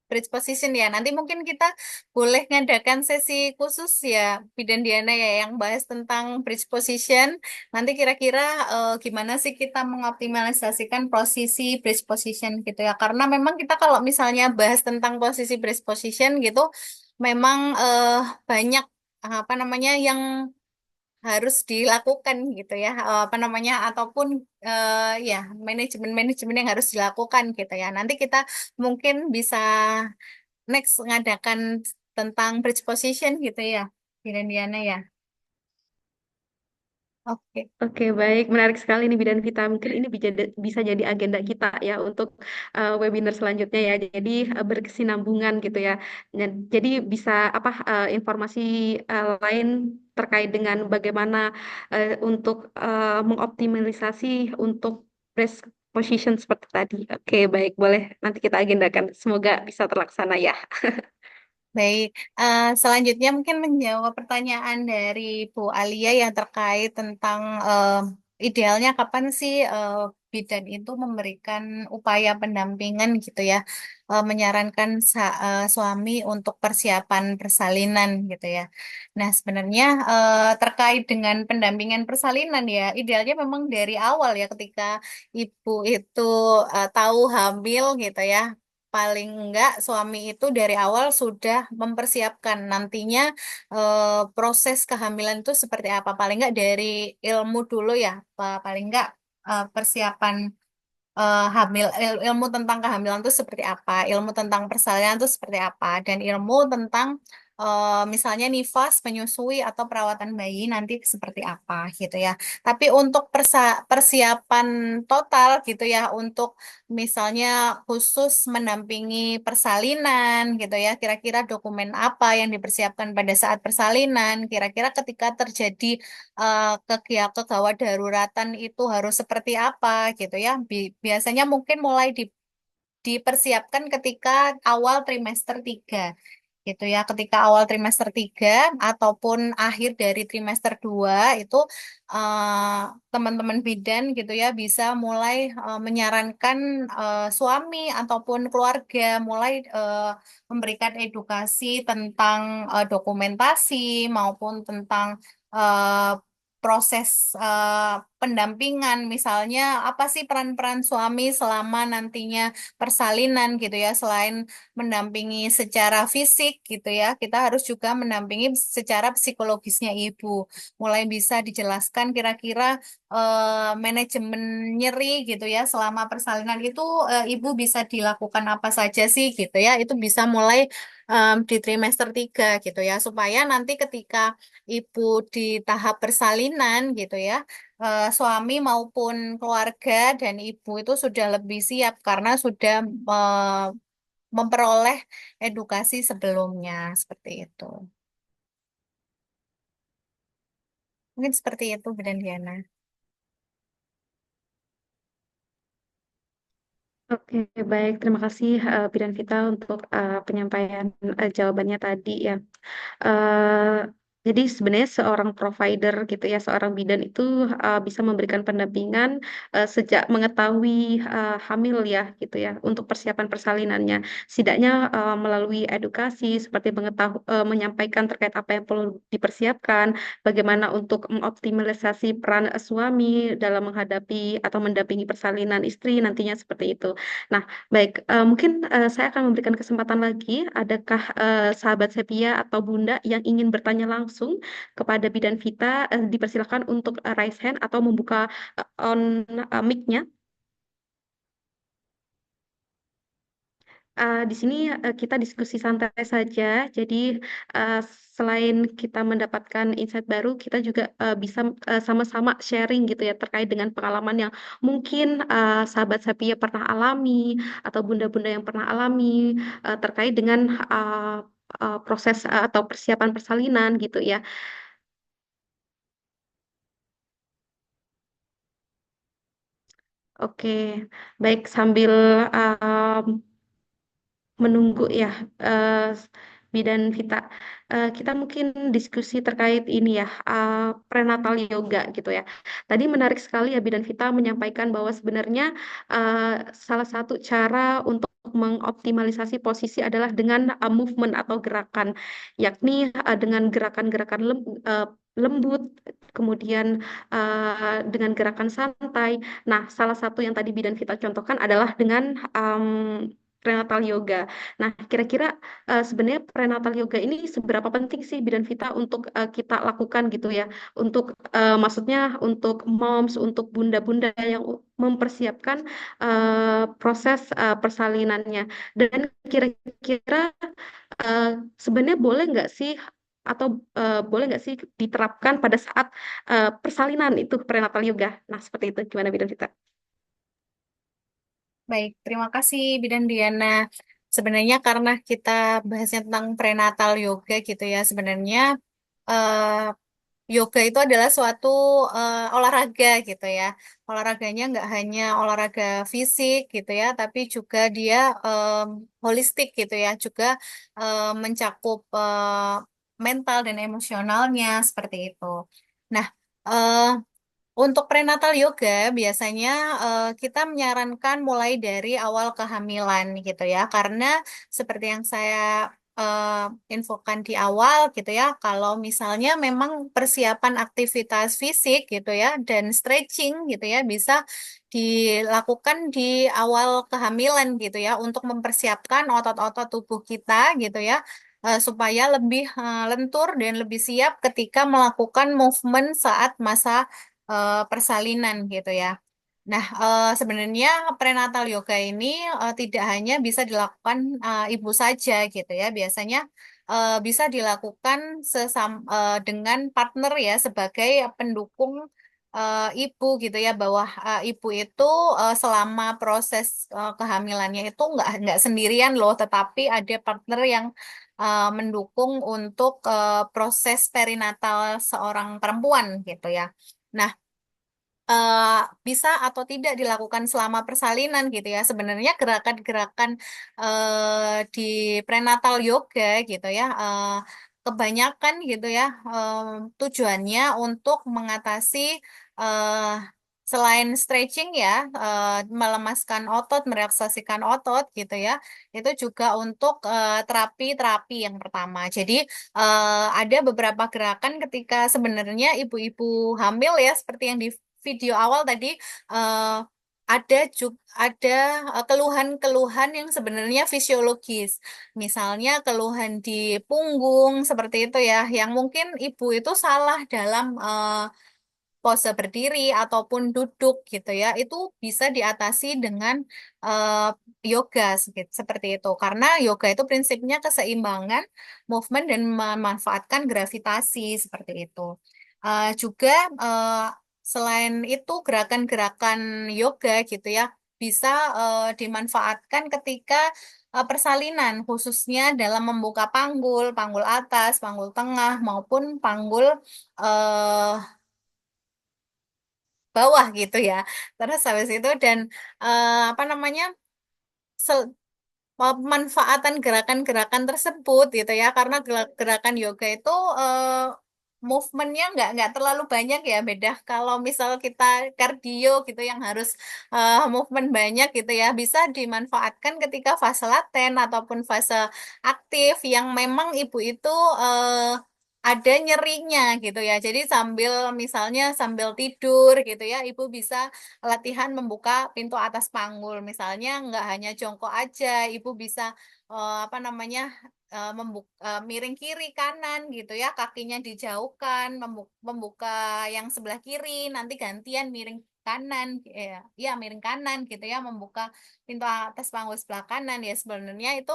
bridge position ya. Nanti mungkin kita boleh ngadakan sesi khusus ya, Bidan Diana ya, yang bahas tentang bridge position. Nanti kira-kira gimana sih kita mengoptimalisasikan posisi bridge position gitu ya. Karena memang kita kalau misalnya bahas tentang posisi bridge position gitu, memang banyak apa namanya yang harus dilakukan gitu ya apa namanya ataupun ya manajemen yang harus dilakukan gitu ya nanti kita mungkin bisa next ngadakan tentang bridge position gitu ya Diana ya oke. Oke, baik. Menarik sekali nih Bidan Vita. Mungkin ini bisa jadi agenda kita ya untuk webinar selanjutnya ya. Jadi berkesinambungan gitu ya. Dan jadi bisa apa informasi lain terkait dengan bagaimana untuk mengoptimalisasi untuk breast position seperti tadi. Oke, baik. Boleh nanti kita agendakan. Semoga bisa terlaksana ya. Baik, selanjutnya mungkin menjawab pertanyaan dari Bu Alia yang terkait tentang idealnya kapan sih bidan itu memberikan upaya pendampingan gitu ya, menyarankan suami untuk persiapan persalinan gitu ya. Nah, sebenarnya terkait dengan pendampingan persalinan ya, idealnya memang dari awal ya ketika ibu itu tahu hamil gitu ya paling enggak suami itu dari awal sudah mempersiapkan nantinya proses kehamilan itu seperti apa. Paling enggak dari ilmu dulu ya, paling enggak persiapan ilmu tentang kehamilan itu seperti apa, ilmu tentang persalinan itu seperti apa, dan ilmu tentang misalnya nifas, menyusui atau perawatan bayi nanti seperti apa gitu ya. Tapi untuk persiapan total gitu ya, untuk misalnya khusus mendampingi persalinan gitu ya, kira-kira dokumen apa yang dipersiapkan pada saat persalinan, kira-kira ketika terjadi kegawat daruratan itu harus seperti apa gitu ya. Biasanya mungkin mulai dipersiapkan ketika awal trimester 3 gitu ya. Ketika awal trimester 3 ataupun akhir dari trimester 2 itu teman-teman bidan gitu ya bisa mulai menyarankan suami ataupun keluarga mulai memberikan edukasi tentang dokumentasi maupun tentang eh, proses pendampingan, misalnya apa sih peran-peran suami selama nantinya persalinan gitu ya, selain mendampingi secara fisik gitu ya, kita harus juga mendampingi secara psikologisnya ibu. Mulai bisa dijelaskan kira-kira manajemen nyeri gitu ya selama persalinan itu ibu bisa dilakukan apa saja sih gitu ya. Itu bisa mulai di trimester 3 gitu ya, supaya nanti ketika ibu di tahap persalinan gitu ya, suami maupun keluarga dan ibu itu sudah lebih siap karena sudah memperoleh edukasi sebelumnya seperti itu. Mungkin seperti itu, Bu dan Diana. Oke, baik. Terima kasih Bidan Vita untuk penyampaian jawabannya tadi ya. Eh, jadi sebenarnya seorang provider gitu ya, seorang bidan itu bisa memberikan pendampingan sejak mengetahui hamil ya gitu ya, untuk persiapan persalinannya. Setidaknya melalui edukasi seperti menyampaikan terkait apa yang perlu dipersiapkan, bagaimana untuk mengoptimalisasi peran suami dalam menghadapi atau mendampingi persalinan istri nantinya seperti itu. Nah, baik, mungkin saya akan memberikan kesempatan lagi. Adakah sahabat Sepia atau Bunda yang ingin bertanya langsung kepada Bidan Vita? Dipersilakan untuk raise hand atau membuka on mic-nya. Di sini kita diskusi santai saja. Jadi uh, selain kita mendapatkan insight baru, kita juga bisa sama-sama sharing gitu ya terkait dengan pengalaman yang mungkin sahabat Sapia pernah alami atau bunda-bunda yang pernah alami terkait dengan proses atau persiapan persalinan gitu ya. Oke, baik sambil menunggu ya eh, Bidan Vita. Kita mungkin diskusi terkait ini ya prenatal yoga gitu ya. Tadi menarik sekali ya Bidan Vita menyampaikan bahwa sebenarnya eh, salah satu cara untuk mengoptimalisasi posisi adalah dengan movement atau gerakan, yakni dengan gerakan-gerakan lembut, kemudian dengan gerakan santai. Nah, salah satu yang tadi Bidan Vita contohkan adalah dengan prenatal yoga. Nah, kira-kira sebenarnya prenatal yoga ini seberapa penting sih Bidan Vita untuk kita lakukan gitu ya? Untuk maksudnya untuk moms, untuk bunda-bunda yang mempersiapkan proses persalinannya. Dan kira-kira eh, sebenarnya boleh nggak sih atau boleh nggak sih diterapkan pada saat persalinan itu prenatal yoga? Nah, seperti itu. Gimana Bidan Vita? Baik, terima kasih Bidan Diana. Sebenarnya karena kita bahasnya tentang prenatal yoga gitu ya, sebenarnya yoga itu adalah suatu olahraga gitu ya. Olahraganya nggak hanya olahraga fisik gitu ya, tapi juga dia holistik gitu ya, juga mencakup mental dan emosionalnya seperti itu. Nah, eh, untuk prenatal yoga biasanya kita menyarankan mulai dari awal kehamilan gitu ya, karena seperti yang saya infokan di awal gitu ya, kalau misalnya memang persiapan aktivitas fisik gitu ya dan stretching gitu ya bisa dilakukan di awal kehamilan gitu ya untuk mempersiapkan otot-otot tubuh kita gitu ya, supaya lebih lentur dan lebih siap ketika melakukan movement saat masa persalinan gitu ya. Nah, sebenarnya prenatal yoga ini tidak hanya bisa dilakukan ibu saja gitu ya. Biasanya bisa dilakukan dengan partner ya sebagai pendukung ibu gitu ya. Bahwa ibu itu selama proses kehamilannya itu nggak sendirian loh, tetapi ada partner yang mendukung untuk proses perinatal seorang perempuan gitu ya. Nah, eh, bisa atau tidak dilakukan selama persalinan gitu ya. Sebenarnya gerakan-gerakan di prenatal yoga gitu ya, kebanyakan gitu ya, tujuannya untuk mengatasi eh, selain stretching ya, melemaskan otot, merelaksasikan otot gitu ya, itu juga untuk terapi-terapi yang pertama. Jadi ada beberapa gerakan ketika sebenarnya ibu-ibu hamil ya, seperti yang video awal tadi, eh, ada keluhan-keluhan yang sebenarnya fisiologis. Misalnya keluhan di punggung seperti itu ya, yang mungkin ibu itu salah dalam pose berdiri ataupun duduk gitu ya, itu bisa diatasi dengan eh, yoga seperti itu. Karena yoga itu prinsipnya keseimbangan movement dan memanfaatkan gravitasi seperti itu. Juga eh, selain itu gerakan-gerakan yoga gitu ya bisa dimanfaatkan ketika persalinan, khususnya dalam membuka panggul, panggul atas, panggul tengah maupun panggul bawah gitu ya. Terus habis itu dan apa namanya sel- pemanfaatan gerakan-gerakan tersebut gitu ya, karena gerakan yoga itu movementnya nggak terlalu banyak ya, beda kalau misal kita kardio gitu yang harus movement banyak gitu ya, bisa dimanfaatkan ketika fase laten ataupun fase aktif yang memang ibu itu ada nyerinya gitu ya. Jadi misalnya sambil tidur gitu ya, ibu bisa latihan membuka pintu atas panggul. Misalnya nggak hanya jongkok aja, ibu bisa apa namanya miring kiri kanan gitu ya, kakinya dijauhkan, membuka yang sebelah kiri, nanti gantian miring kanan, ya miring kanan gitu ya, membuka pintu atas panggul sebelah kanan ya sebenarnya itu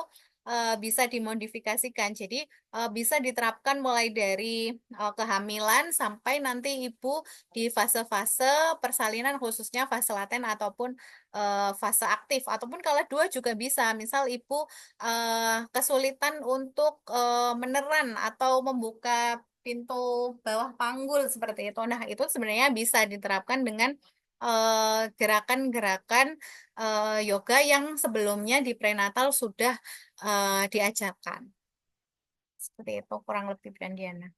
bisa dimodifikasikan. Jadi bisa diterapkan mulai dari kehamilan sampai nanti ibu di fase-fase persalinan khususnya fase laten ataupun fase aktif ataupun kalau dua juga bisa. Misal ibu kesulitan untuk meneran atau membuka pintu bawah panggul seperti itu. Nah, itu sebenarnya bisa diterapkan dengan gerakan-gerakan yoga yang sebelumnya di prenatal sudah diajarkan. Seperti itu kurang lebih Brandiana.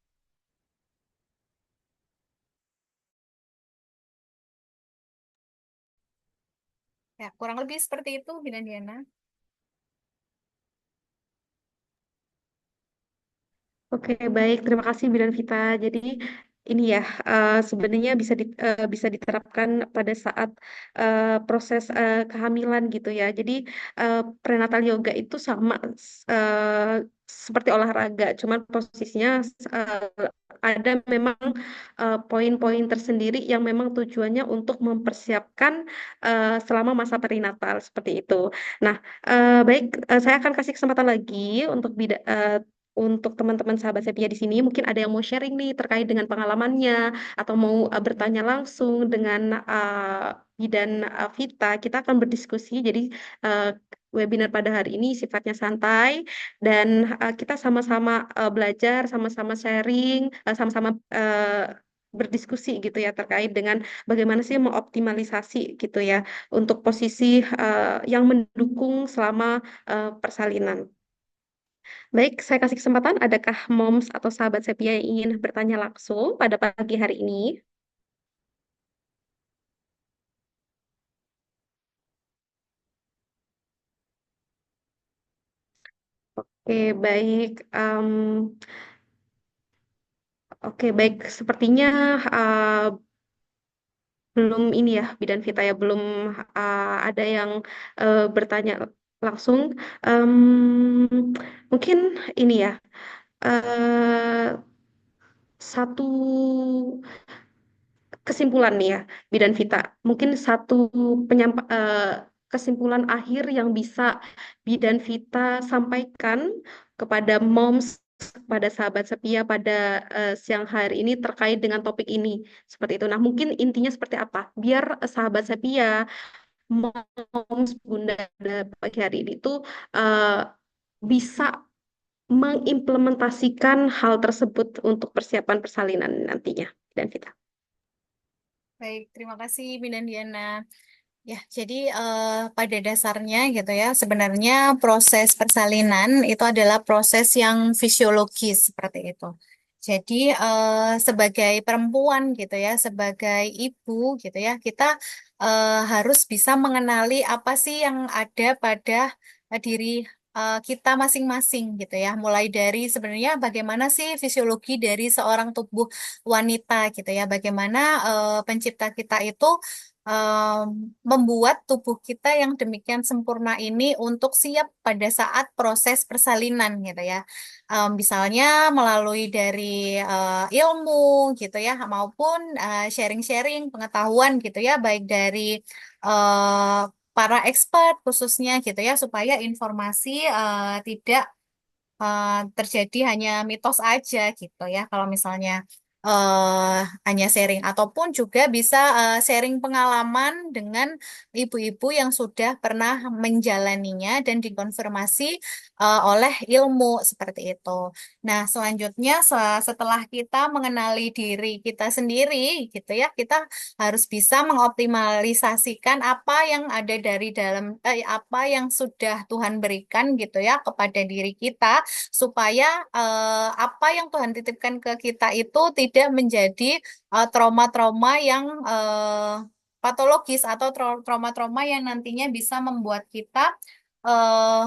Ya, kurang lebih seperti itu Brandiana. Oke, baik. Terima kasih, Bidan Vita. Jadi ini ya sebenarnya bisa diterapkan pada saat proses kehamilan gitu ya. Jadi prenatal yoga itu sama seperti olahraga, cuman posisinya ada memang poin-poin tersendiri yang memang tujuannya untuk mempersiapkan selama masa perinatal seperti itu. Nah, baik, saya akan kasih kesempatan lagi untuk teman-teman sahabat Sepia di sini, mungkin ada yang mau sharing nih terkait dengan pengalamannya atau mau bertanya langsung dengan Bidan Vita. Kita akan berdiskusi. Jadi uh, webinar pada hari ini sifatnya santai dan kita sama-sama belajar, sama-sama sharing, sama-sama berdiskusi gitu ya terkait dengan bagaimana sih mengoptimalisasi gitu ya untuk posisi yang mendukung selama persalinan. Baik, saya kasih kesempatan. Adakah moms atau sahabat Sepia yang ingin bertanya langsung pada pagi hari ini? Oke, baik. Oke, baik. Sepertinya belum ini ya, Bidan Vita ya, belum ada yang bertanya langsung. Em, Mungkin ini ya, eh, satu kesimpulan nih ya, Bidan Vita. Mungkin satu kesimpulan akhir yang bisa Bidan Vita sampaikan kepada moms, kepada sahabat setia pada siang hari ini terkait dengan topik ini. Seperti itu. Nah, mungkin intinya seperti apa? Biar sahabat setia, moms, bunda pada pagi hari ini tuh bisa mengimplementasikan hal tersebut untuk persiapan persalinan nantinya. Dan Vita. Baik, terima kasih Bina Diana. Ya, jadi pada dasarnya gitu ya, sebenarnya proses persalinan itu adalah proses yang fisiologis seperti itu. Jadi sebagai perempuan gitu ya, sebagai ibu gitu ya, kita harus bisa mengenali apa sih yang ada pada diri kita masing-masing gitu ya. Mulai dari sebenarnya bagaimana sih fisiologi dari seorang tubuh wanita gitu ya. Bagaimana pencipta kita itu membuat tubuh kita yang demikian sempurna ini untuk siap pada saat proses persalinan gitu ya. Misalnya melalui dari ilmu gitu ya, maupun sharing-sharing pengetahuan gitu ya, baik dari eh, para expert khususnya gitu ya, supaya informasi tidak terjadi hanya mitos aja gitu ya. Kalau misalnya hanya sharing, ataupun juga bisa sharing pengalaman dengan ibu-ibu yang sudah pernah menjalaninya dan dikonfirmasi oleh ilmu seperti itu. Nah, selanjutnya setelah kita mengenali diri kita sendiri gitu ya, kita harus bisa mengoptimalisasikan apa yang ada dari dalam apa yang sudah Tuhan berikan gitu ya kepada diri kita, supaya apa yang Tuhan titipkan ke kita itu tidak menjadi trauma-trauma yang patologis, atau trauma-trauma yang nantinya bisa membuat kita eh,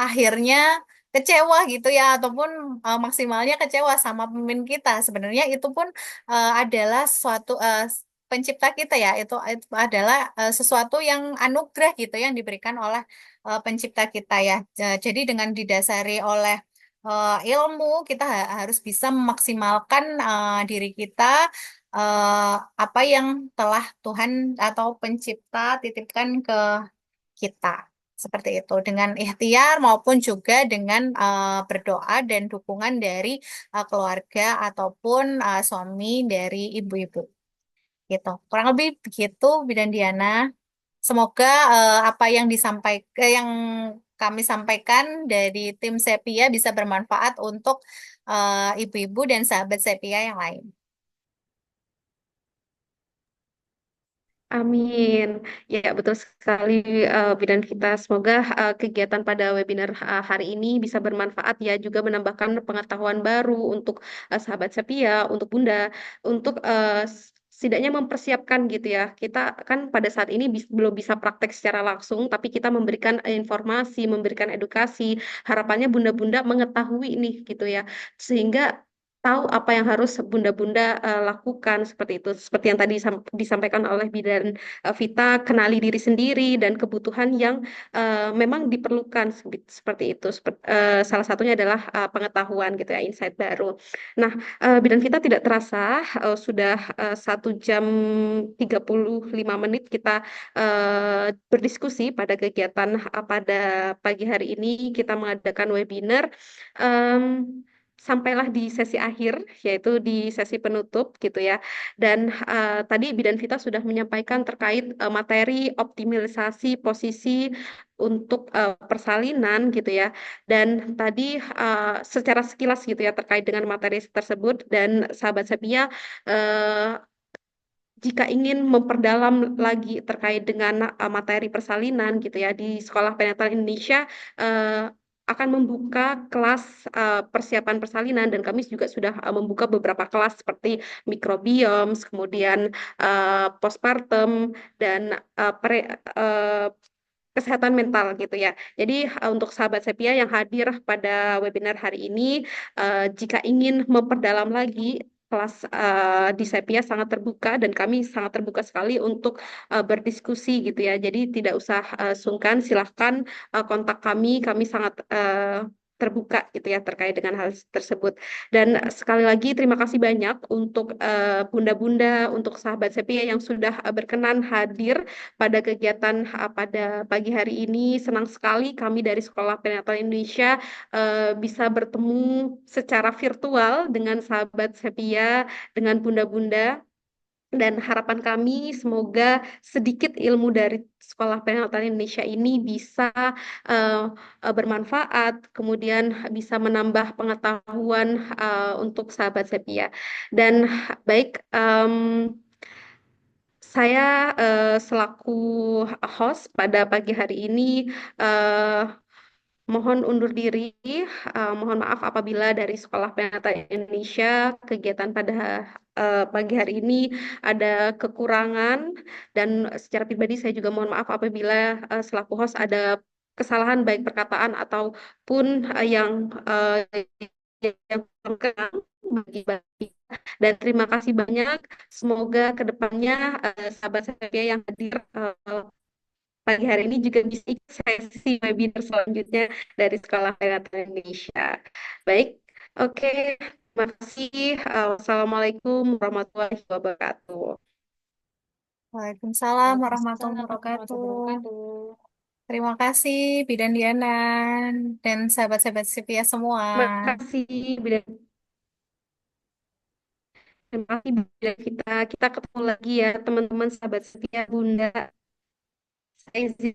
akhirnya kecewa gitu ya, ataupun maksimalnya kecewa sama pemimpin kita. Sebenarnya itu pun adalah suatu pencipta kita ya, itu adalah sesuatu yang anugerah gitu yang diberikan oleh pencipta kita ya. Jadi dengan didasari oleh ilmu, kita harus bisa memaksimalkan diri kita, apa yang telah Tuhan atau pencipta titipkan ke kita. Seperti itu, dengan ikhtiar maupun juga dengan berdoa dan dukungan dari keluarga ataupun suami dari ibu-ibu. Gitu. Kurang lebih begitu, Bidan Diana. Semoga apa yang yang kami sampaikan dari tim Sepia bisa bermanfaat untuk ibu-ibu dan sahabat Sepia yang lain. Amin. Ya, betul sekali Bidan Vita. Semoga kegiatan pada webinar hari ini bisa bermanfaat ya, juga menambahkan pengetahuan baru untuk sahabat Sepia, untuk Bunda, untuk setidaknya mempersiapkan gitu ya. Kita kan pada saat ini belum bisa praktek secara langsung, tapi kita memberikan informasi, memberikan edukasi. Harapannya Bunda-Bunda mengetahui nih gitu ya, sehingga tahu apa yang harus bunda-bunda lakukan seperti itu. Seperti yang tadi disampaikan oleh Bidan Vita, kenali diri sendiri dan kebutuhan yang memang diperlukan seperti itu. Salah satunya adalah pengetahuan gitu ya, insight baru. Nah, Bidan Vita tidak terasa sudah 1 jam 35 menit kita berdiskusi pada kegiatan pada pagi hari ini. Kita mengadakan webinar. Em, Sampailah di sesi akhir, yaitu di sesi penutup gitu ya. Dan tadi Bidan Vita sudah menyampaikan terkait materi optimalisasi posisi untuk persalinan gitu ya. Dan tadi secara sekilas gitu ya terkait dengan materi tersebut, dan sahabat Sepia, jika ingin memperdalam lagi terkait dengan materi persalinan gitu ya, di Sekolah Penatal Indonesia eh, akan membuka kelas persiapan persalinan, dan kami juga sudah membuka beberapa kelas seperti mikrobioms, kemudian postpartum, dan eh, kesehatan mental gitu ya. Jadi untuk sahabat Sepia yang hadir pada webinar hari ini, jika ingin memperdalam lagi, kelas di Sepia sangat terbuka, dan kami sangat terbuka sekali untuk berdiskusi gitu ya. Jadi tidak usah sungkan, silahkan kontak kami sangat terbuka gitu ya terkait dengan hal tersebut. Dan sekali lagi terima kasih banyak untuk bunda-bunda, untuk sahabat Sepia yang sudah berkenan hadir pada kegiatan pada pagi hari ini. Senang sekali kami dari Sekolah Penatal Indonesia bisa bertemu secara virtual dengan sahabat Sepia, dengan bunda-bunda. Dan harapan kami semoga sedikit ilmu dari Sekolah Penatal Indonesia ini bisa eh, bermanfaat, kemudian bisa menambah pengetahuan untuk sahabat Sepia. Dan baik, saya selaku host pada pagi hari ini eh, mohon undur diri. Mohon maaf apabila dari Sekolah Penatal Indonesia kegiatan pada pagi hari ini ada kekurangan, dan secara pribadi saya juga mohon maaf apabila selaku host ada kesalahan baik perkataan ataupun yang kurang kenal bagi dan terima kasih banyak. Semoga kedepannya sahabat saya yang hadir pagi hari ini juga bisa ikut sesi webinar selanjutnya dari Sekolah Kesehatan Indonesia. Baik, oke, terima kasih. Wassalamualaikum warahmatullahi wabarakatuh. Waalaikumsalam warahmatullahi wabarakatuh. Terima kasih Bidan Diana dan sahabat-sahabat Sepia semua. Terima kasih, Bidan. Terima kasih, Bidan kita ketemu lagi ya, teman-teman sahabat setia Bunda. Saya izin